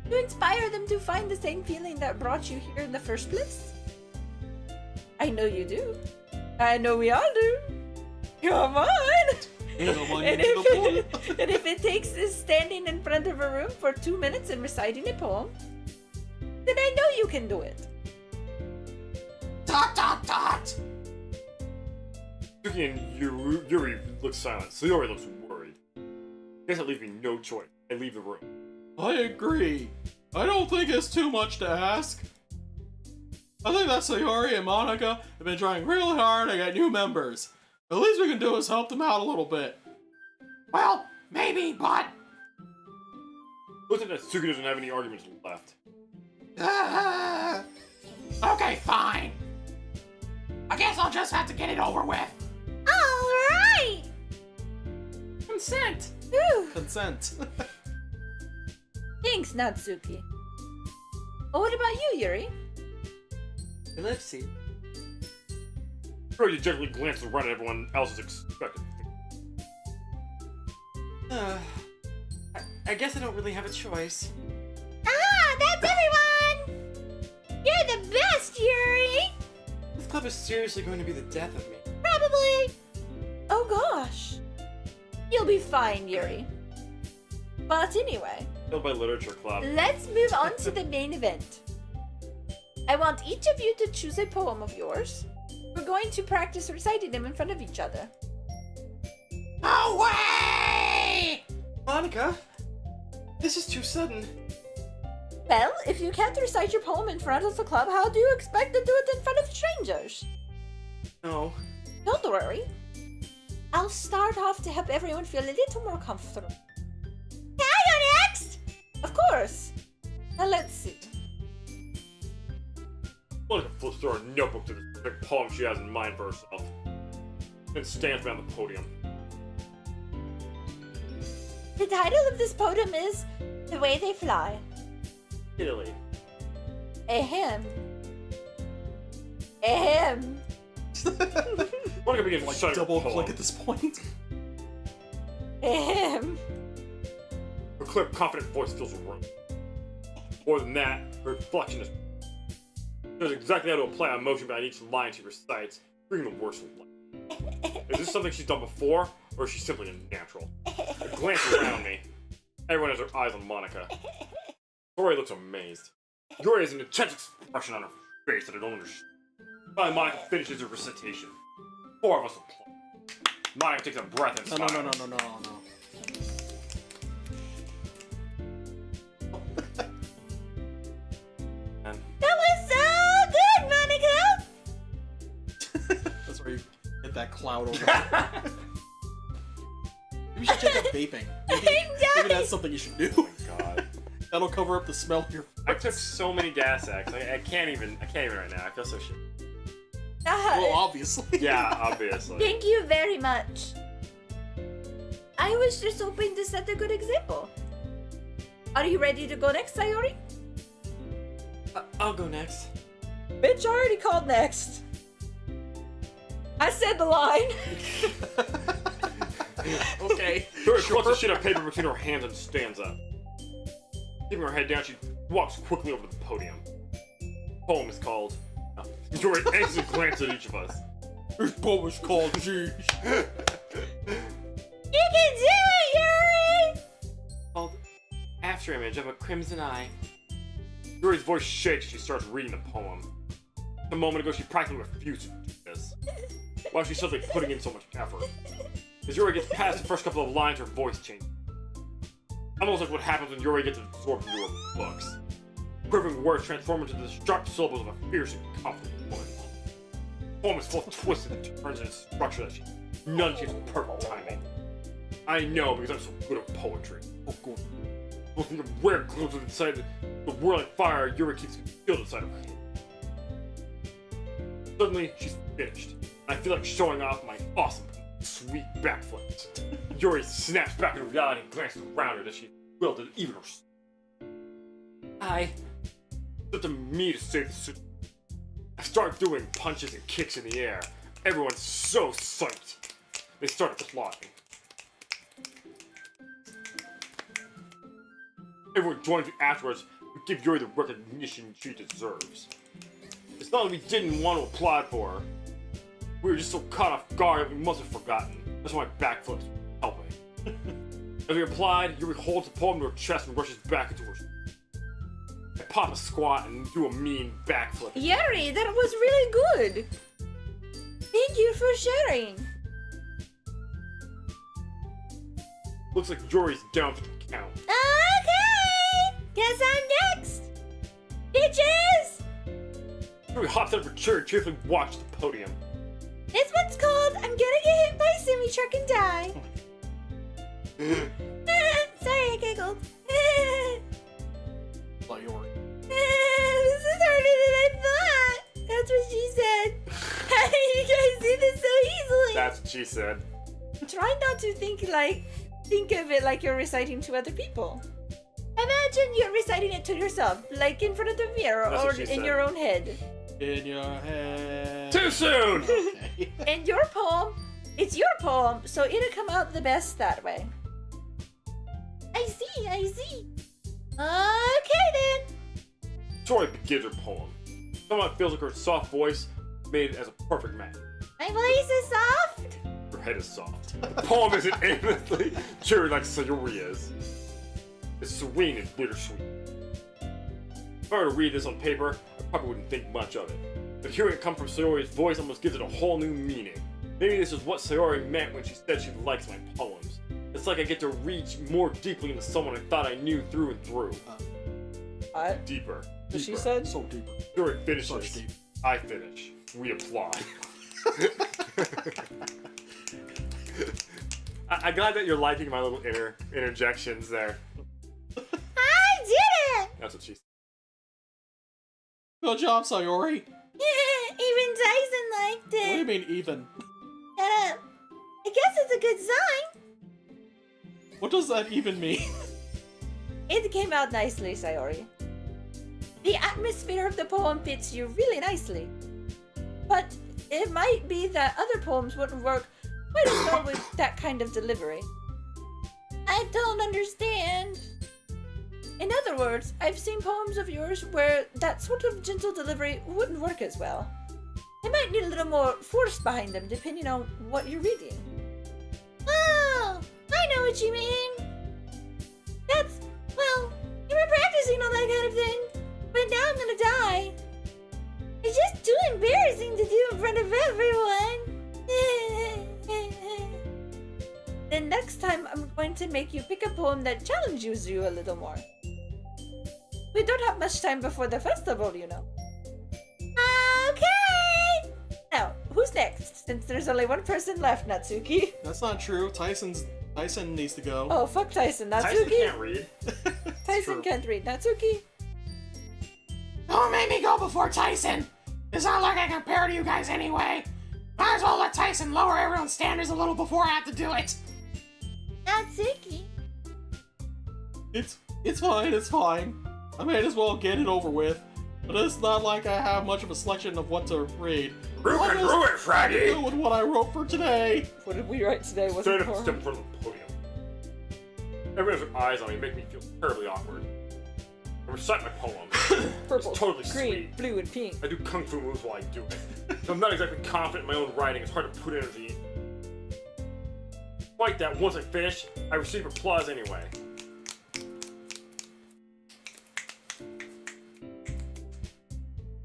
S6: To inspire them to find the same feeling that brought you here in the first place? I know you do. I know we all do. Come on! And if it takes us standing in front of a room for 2 minutes and reciting a poem, then I know you can do it.
S8: Dot dot dot!
S2: Yuki and Yuri look silent. Sayori looks worried. Guess that leaves me no choice. I leave the room.
S3: I agree. I don't think it's too much to ask. I think that Sayori and Monica have been trying really hard to get new members. The least we can do is help them out a little bit.
S8: Well, maybe, but...
S2: Looks like Natsuki doesn't have any arguments left.
S8: Okay, fine. I guess I'll just have to get it over with.
S6: Alright!
S1: Consent.
S6: Whew.
S3: Consent.
S6: Thanks, Natsuki. Well, what about you, Yuri?
S5: Let's see.
S2: Yuri gently glances around at everyone else is expected.
S5: I guess I don't really have a choice.
S6: Ah, that's everyone! You're the best, Yuri!
S5: This club is seriously going to be the death of me.
S6: Probably. Oh gosh. You'll be fine, Yuri. But anyway,
S2: Killed by Literature Club.
S6: let's move on to the main event. I want each of you to choose a poem of yours. We're going to practice reciting them in front of each other.
S8: No way!
S5: Monica, this is too sudden.
S6: Well, if you can't recite your poem in front of the club, how do you expect to do it in front of strangers?
S5: No.
S6: Don't worry. I'll start off to help everyone feel a little more comfortable. Can I go next? Of course. Now let's see.
S2: Monica flips through her notebook to the specific poem she has in mind for herself. Then stands behind the podium.
S6: The title of this poem is The Way They Fly.
S5: Italy.
S6: Ahem. Ahem.
S2: Monica begins to
S3: Like
S2: recite her
S3: double
S2: poem.
S3: click at this point.
S6: Ahem.
S2: Her clear, confident voice fills the room. More than that, her inflection is... She knows exactly how to apply emotion behind each line she recites, bringing the worst of life. Is this something she's done before, or is she simply a natural? I glance around me. Everyone has their eyes on Monica. Tori looks amazed. Yuri has an intense expression on her face that I don't understand. Finally, Monica finishes her recitation. Four of us applaud. Monica takes a breath and
S3: No.
S2: And
S6: That was so good, Monica!
S3: That's where you get that cloud over. Maybe you should check out vaping. Maybe that's something you should do.
S2: oh my god.
S3: That'll cover up the smell of your
S2: I took so many gas acts. I can't even right now. I feel so shit.
S3: Well, obviously.
S2: Yeah, obviously.
S6: Thank you very much. I was just hoping to set a good example. Are you ready to go next, Sayori?
S5: I'll go next.
S7: Bitch, I already called next. I said the line.
S3: Okay.
S2: Yuri clutches a sheet of paper between her hands and stands up. Keeping her head down, she walks quickly over to the podium. The poem is called... Yuri anxiously glances at each of us.
S3: This poem is called Jeez.
S6: You can do it, Yuri!
S5: Called After Image of a Crimson Eye.
S2: Yuri's voice shakes as she starts reading the poem. A moment ago, she practically refused to do this. Why is she suddenly putting in so much effort? As Yuri gets past the first couple of lines, her voice changes. Almost like what happens when Yuri gets absorbed into her books. Quivering words transform into the sharp syllables of a fierce and confident woman. The poem is full of twists and turns and structure that none shapes perfect timing. I know because I'm so good at poetry.
S3: Oh, good.
S2: Looking at rare glimpses inside the whirling fire, Yuri keeps me killed inside of her head. Suddenly, she's finished. And I feel like showing off my awesome, sweet backflips. Yuri snaps back into reality and glances around her as she wilted even her. It's up to me to save the city. I start doing punches and kicks in the air. Everyone's so psyched. They start applauding. Everyone joins me afterwards to give Yuri the recognition she deserves. It's not that we didn't want to applaud for her. We were just so caught off guard that we must have forgotten. That's why my backflips were helping. As we applied, Yuri holds the poem to her chest and rushes back into her. I pop a squat and do a mean backflip.
S6: Yuri, that was really good. Thank you for sharing.
S2: Looks like Yuri's down for the count.
S4: Okay, guess I'm next. Bitches!
S2: Yuri hops out of her chair and cheerfully walks to the podium.
S4: This one's called I'm Gonna Get Hit by a Semi-Truck and Die. Sorry, I giggled.
S3: Sayori.
S4: This is harder than I thought. That's what she said. How do you guys do this so easily?
S2: That's what she said.
S6: Try not to think of it like you're reciting to other people.
S4: Imagine you're reciting it to yourself, like in front of the mirror
S2: That's
S4: or
S2: what she
S4: in
S2: said.
S4: your own head.
S3: In your head.
S2: Too soon!
S3: Okay.
S6: And your poem, it's your poem, so it'll come out the best that way.
S4: I see. Okay then.
S2: Tori begins her poem. Somehow it feels like her soft voice made it as a perfect match.
S4: My voice is soft.
S2: Her head is soft. The poem isn't aimlessly cheery like Sayori is. It's serene and bittersweet. If I were to read this on paper, I probably wouldn't think much of it. But hearing it come from Sayori's voice almost gives it a whole new meaning. Maybe this is what Sayori meant when she said she likes my poems. It's like I get to reach more deeply into someone I thought I knew through and through.
S7: What?
S2: Deeper.
S7: She
S2: deeper.
S7: said?
S3: So deep.
S2: Sayori finishes.
S3: Such deep.
S2: I finish. We applaud. I'm glad that you're liking my little interjections there.
S4: I did it.
S2: That's what she said.
S3: Good job, Sayori.
S4: Even Tyson liked
S3: What do you
S4: it.
S3: mean, even?
S4: Shut up. I guess it's a good sign.
S3: What does that even mean?
S6: It came out nicely, Sayori. The atmosphere of the poem fits you really nicely. But it might be that other poems wouldn't work quite as well with that kind of delivery.
S4: I don't understand.
S6: In other words, I've seen poems of yours where that sort of gentle delivery wouldn't work as well. They might need a little more force behind them depending on what you're reading.
S4: Oh, I know what you mean. That's, well, you were practicing on that kind of thing, but now I'm gonna die. It's just too embarrassing to do in front of everyone.
S6: Then next time I'm going to make you pick a poem that challenges you a little more. We don't have much time before the festival, you know.
S4: Okay.
S6: Now, who's next? Since there's only one person left, Natsuki.
S3: That's not true. Tyson needs to go.
S6: Oh, fuck Tyson. Natsuki?
S2: Tyson can't read.
S6: Tyson
S3: True.
S6: can't read. Natsuki?
S8: Don't make me go before Tyson. It's not like I can compare to you guys anyway. Might as well let Tyson lower everyone's standards a little before I have to do it.
S4: Natsuki.
S3: It's fine. It's fine. I may as well get it over with. But it's not like I have much of a selection of what to read.
S2: Root
S3: What
S2: and
S3: is-
S2: brew it, Friday!
S3: Do with what I wrote for today.
S7: What did we write today? Was
S2: Stand
S7: it
S2: up and step in
S7: for?
S2: front of the podium. Everyone has their eyes on me, make me feel terribly awkward. I recite my poem.
S7: Purple,
S2: It's totally
S7: green,
S2: sweet.
S7: blue, and pink.
S2: I do kung fu moves while I do it. So I'm not exactly confident in my own writing. It's hard to put energy in. Despite that, once I finish, I receive applause anyway.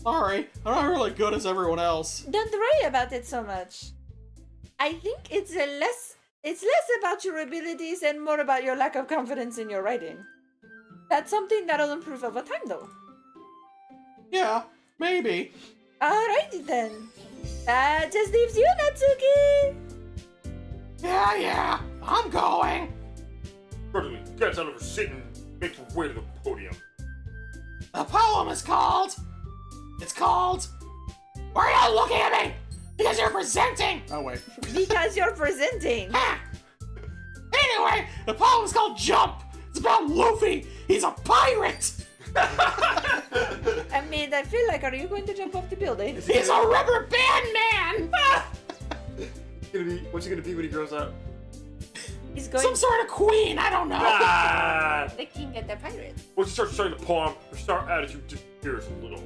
S3: Sorry, I'm not really good as everyone else.
S6: Don't worry about it so much. I think it's less about your abilities and more about your lack of confidence in your writing. That's something that'll improve over time, though.
S3: Yeah, maybe.
S6: Alrighty then. That just leaves you, Natsuki.
S8: Yeah, I'm going.
S2: Suddenly gets out of her seat and makes her way to the podium.
S8: The poem is called... It's called... Why are you looking at me? Because you're presenting!
S3: Oh, wait.
S6: Because you're presenting.
S8: Ha! Anyway, the poem is called Jump. It's about Luffy. He's a pirate.
S6: I mean, I feel like, are you going to jump off the building?
S8: He's a rubber band man.
S5: What's he gonna be when he grows up?
S6: He's going
S8: Some sort of queen, I don't know.
S2: Ah!
S4: The king of the pirates.
S2: Once she starts starting the poem, her star attitude disappears a little.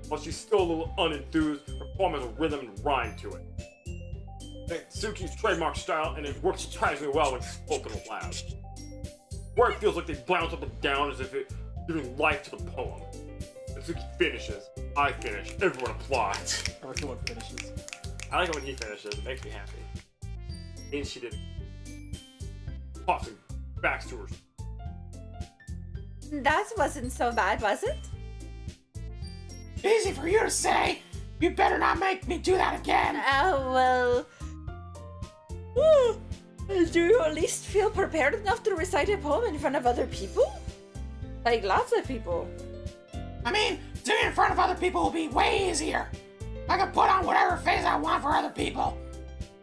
S2: While she's still a little unenthused, her poem has a rhythm and rhyme to it. It's Suki's trademark style, and it works surprisingly well when spoken aloud. Where it feels like they bounce up and down as if it's giving life to the poem. And Suki finishes, I finish, everyone applauds.
S3: Everyone finishes.
S5: I like it when he finishes. It makes me happy. And she did.
S2: Pops and backs to her.
S6: That wasn't so bad, was it?
S8: Easy for you to say. You better not make me do that again.
S6: Oh, well... Do you at least feel prepared enough to recite a poem in front of other people? Like, lots of people.
S8: I mean, doing it in front of other people will be way easier. I can put on whatever face I want for other people.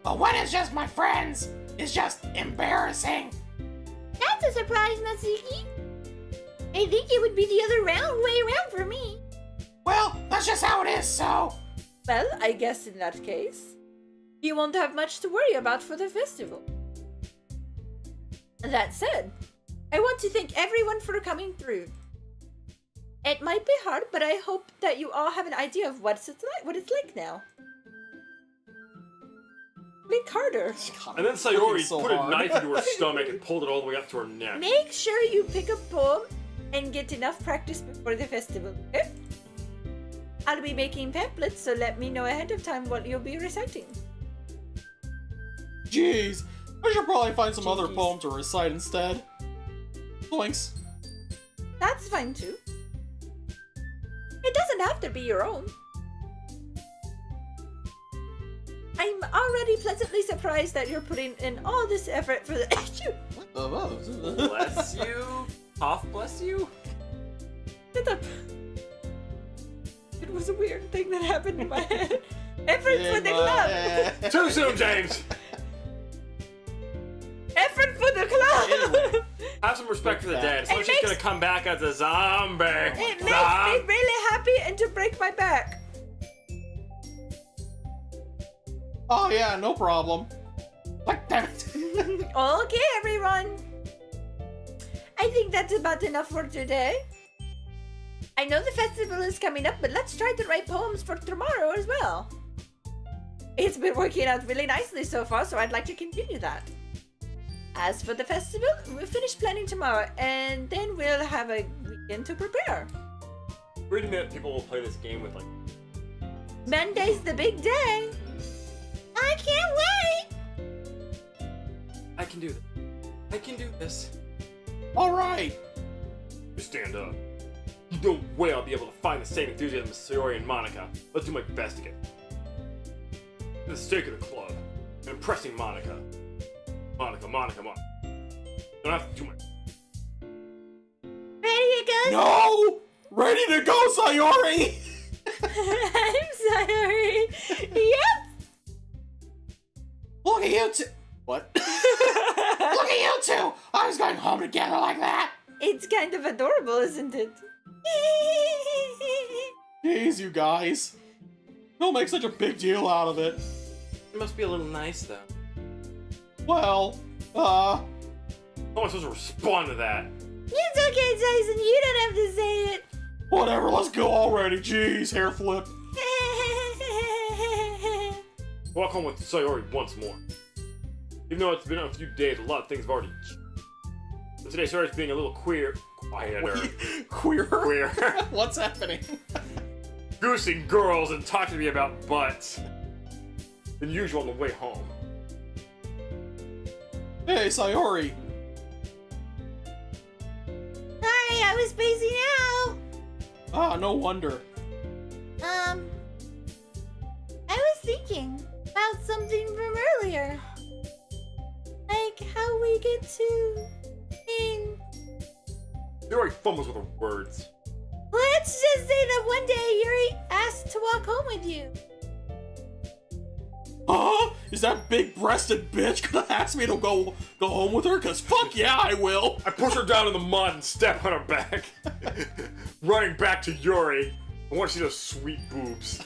S8: But when it's just my friends, it's just embarrassing.
S4: That's a surprise, Natsuki. I think it would be the other way around for me.
S8: Well, that's just how it is, so...
S6: Well, I guess in that case, you won't have much to worry about for the festival. That said, I want to thank everyone for coming through. It might be hard, but I hope that you all have an idea of what it's like now. Make harder.
S2: And then Sayori
S3: so
S2: put a
S3: hard.
S2: knife into her stomach and pulled it all the way up to her neck.
S6: Make sure you pick a poem and get enough practice before the festival, okay? I'll be making pamphlets, so let me know ahead of time what you'll be reciting.
S3: Jeez. I should probably find some other
S6: Jeez.
S3: poem to recite instead. Blinks.
S6: That's fine too. It doesn't have to be your own. I'm already pleasantly surprised that you're putting in all this effort for the...
S5: Bless you. Cough, bless you.
S6: Shut up. It was a weird thing that happened in my head. Effort for the club!
S2: Too soon, James!
S6: Effort for the club!
S2: Have some respect for the dead. So
S6: It
S2: she's
S6: makes-
S2: gonna come back as a zombie.
S6: It makes me really happy and to break my back.
S3: Oh yeah, no problem.
S8: Like, damn it.
S6: Okay, everyone. I think that's about enough for today. I know the festival is coming up, but let's try to write poems for tomorrow as well. It's been working out really nicely so far, so I'd like to continue that. As for the festival, we'll finish planning tomorrow, and then we'll have a weekend to prepare.
S5: Wait a minute, people will play this game with like.
S6: Monday's the big day. I can't wait.
S5: I can do this. I can do this.
S3: Alright.
S2: Just stand up. No way I'll be able to find the same enthusiasm as Sayori and Monica. Let's do my best to get for the sake of the club. And impressing Monica. Monica. Don't have to do much.
S4: Ready to go?
S3: No! Ready to go, Sayori!
S6: I'm sorry. Yep.
S8: Look at you two.
S3: What?
S8: Look at you two. I was going home together like that.
S6: It's kind of adorable, isn't it?
S3: Jeez, you guys. Don't make such a big deal out of it.
S5: It must be a little nice though.
S3: Well,
S2: How am I supposed to respond to that?
S4: It's okay, Tyson. You don't have to say it.
S3: whatever, let's go already. Jeez, hair flip.
S2: Walk home with Sayori once more. Even though it's been a few days, a lot of things have already changed. But today, Sayori's being a little quieter.
S3: Queer?
S2: Queer.
S3: What's happening?
S2: Goosing girls and talking to me about butts. Than usual on the way home.
S3: Hey, Sayori.
S4: Sorry, I was spacing out.
S3: Ah, no wonder.
S4: I was thinking about something from earlier. Like we get to...
S2: You're already fumbles with her words.
S4: Let's just say that one day Yuri asked to walk home with you.
S3: Huh? Is that big-breasted bitch gonna ask me to go home with her? Cause fuck yeah, I will.
S2: I push her down in the mud and step on her back. Running back to Yuri. I want to see those sweet boobs.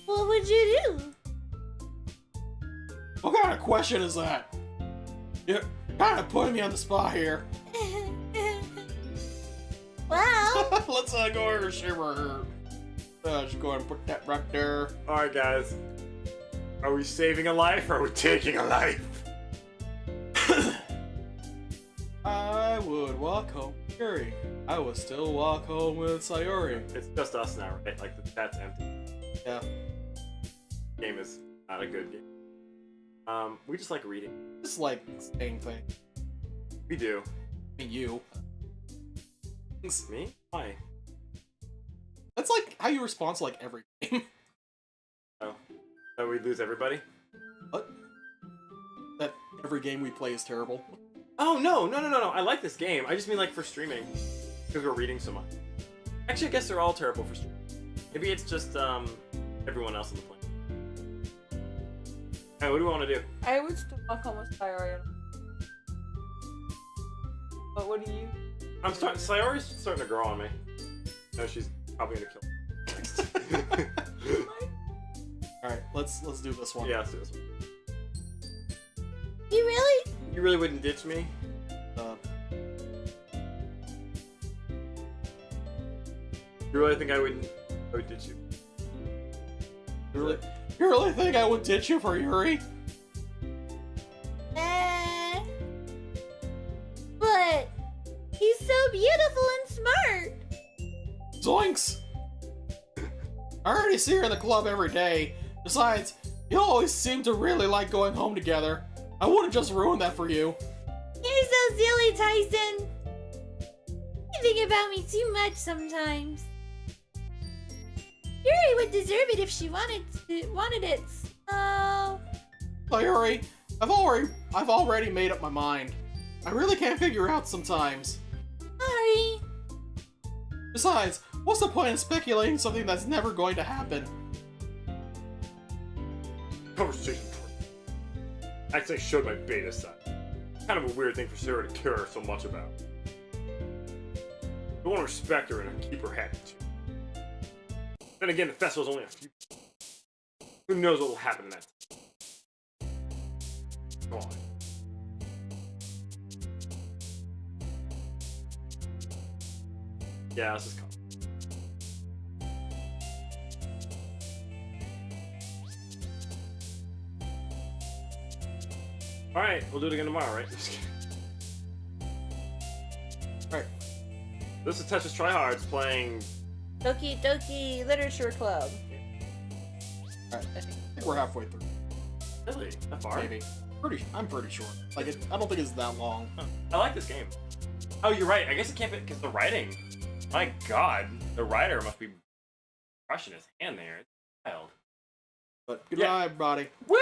S4: What would you do?
S3: What kind of question is that? You're kind of putting me on the spot here.
S4: Well,
S3: Let's go over to Shiver. Just go ahead and put that right there.
S2: Alright, guys. Are we saving a life or are we taking a life?
S3: I would walk home with Yuri. I would still walk home with Sayori.
S2: It's just us now, right? Like, the chat's empty.
S3: Yeah.
S2: Game is not a good game. We just like reading.
S3: Just like same thing.
S2: We do.
S3: I mean, you.
S2: Me? Why?
S3: That's like how you respond to like every game.
S2: Oh. So we lose everybody?
S3: What? That every game we play is terrible.
S2: Oh, no. I like this game. I just mean, like, for streaming. Because we're reading so much. Actually, I guess they're all terrible for streaming. Maybe it's just, everyone else on the plane. Hey, what do we want to do?
S7: I would still walk home with Sayori. But what do you?
S2: Sayori's starting to grow on me. No, she's probably gonna kill me.
S3: Alright, let's do this one.
S2: Yeah, let's do this one.
S4: you really?
S2: You really wouldn't ditch me? You really think I would ditch you?
S3: You really think I would ditch you for Yuri?
S4: But he's so beautiful and smart.
S3: Zoinks! I already see her in the club every day. Besides, you always seem to really like going home together. I wouldn't just ruin that for you.
S4: You're so silly, Tyson. You think about me too much sometimes. Yuri would deserve it if she wanted it. So...
S3: Sayori, I've already made up my mind. I really can't figure out sometimes.
S4: Sorry.
S3: Besides, what's the point in speculating something that's never going to happen?
S2: Conversation. Actually, I showed my beta side. Kind of a weird thing for Sarah to care so much about. I want to respect her and keep her happy too. Then again, the festival's only a few. Who knows what will happen in that? Come on. Yeah, let's just come. Alright, we'll do it again tomorrow, right? Just kidding.
S3: Alright.
S2: This is TetrisTryhards playing...
S7: Doki Doki Literature Club.
S3: Alright, I think we're halfway through.
S2: Really? That far?
S3: Maybe. I'm pretty sure. Like, I don't think it's that long.
S2: Huh. I like this game. Oh, you're right. I guess it can't be because the writing. My God, the writer must be crushing his hand there. It's wild.
S3: But good night, everybody.
S2: Woo!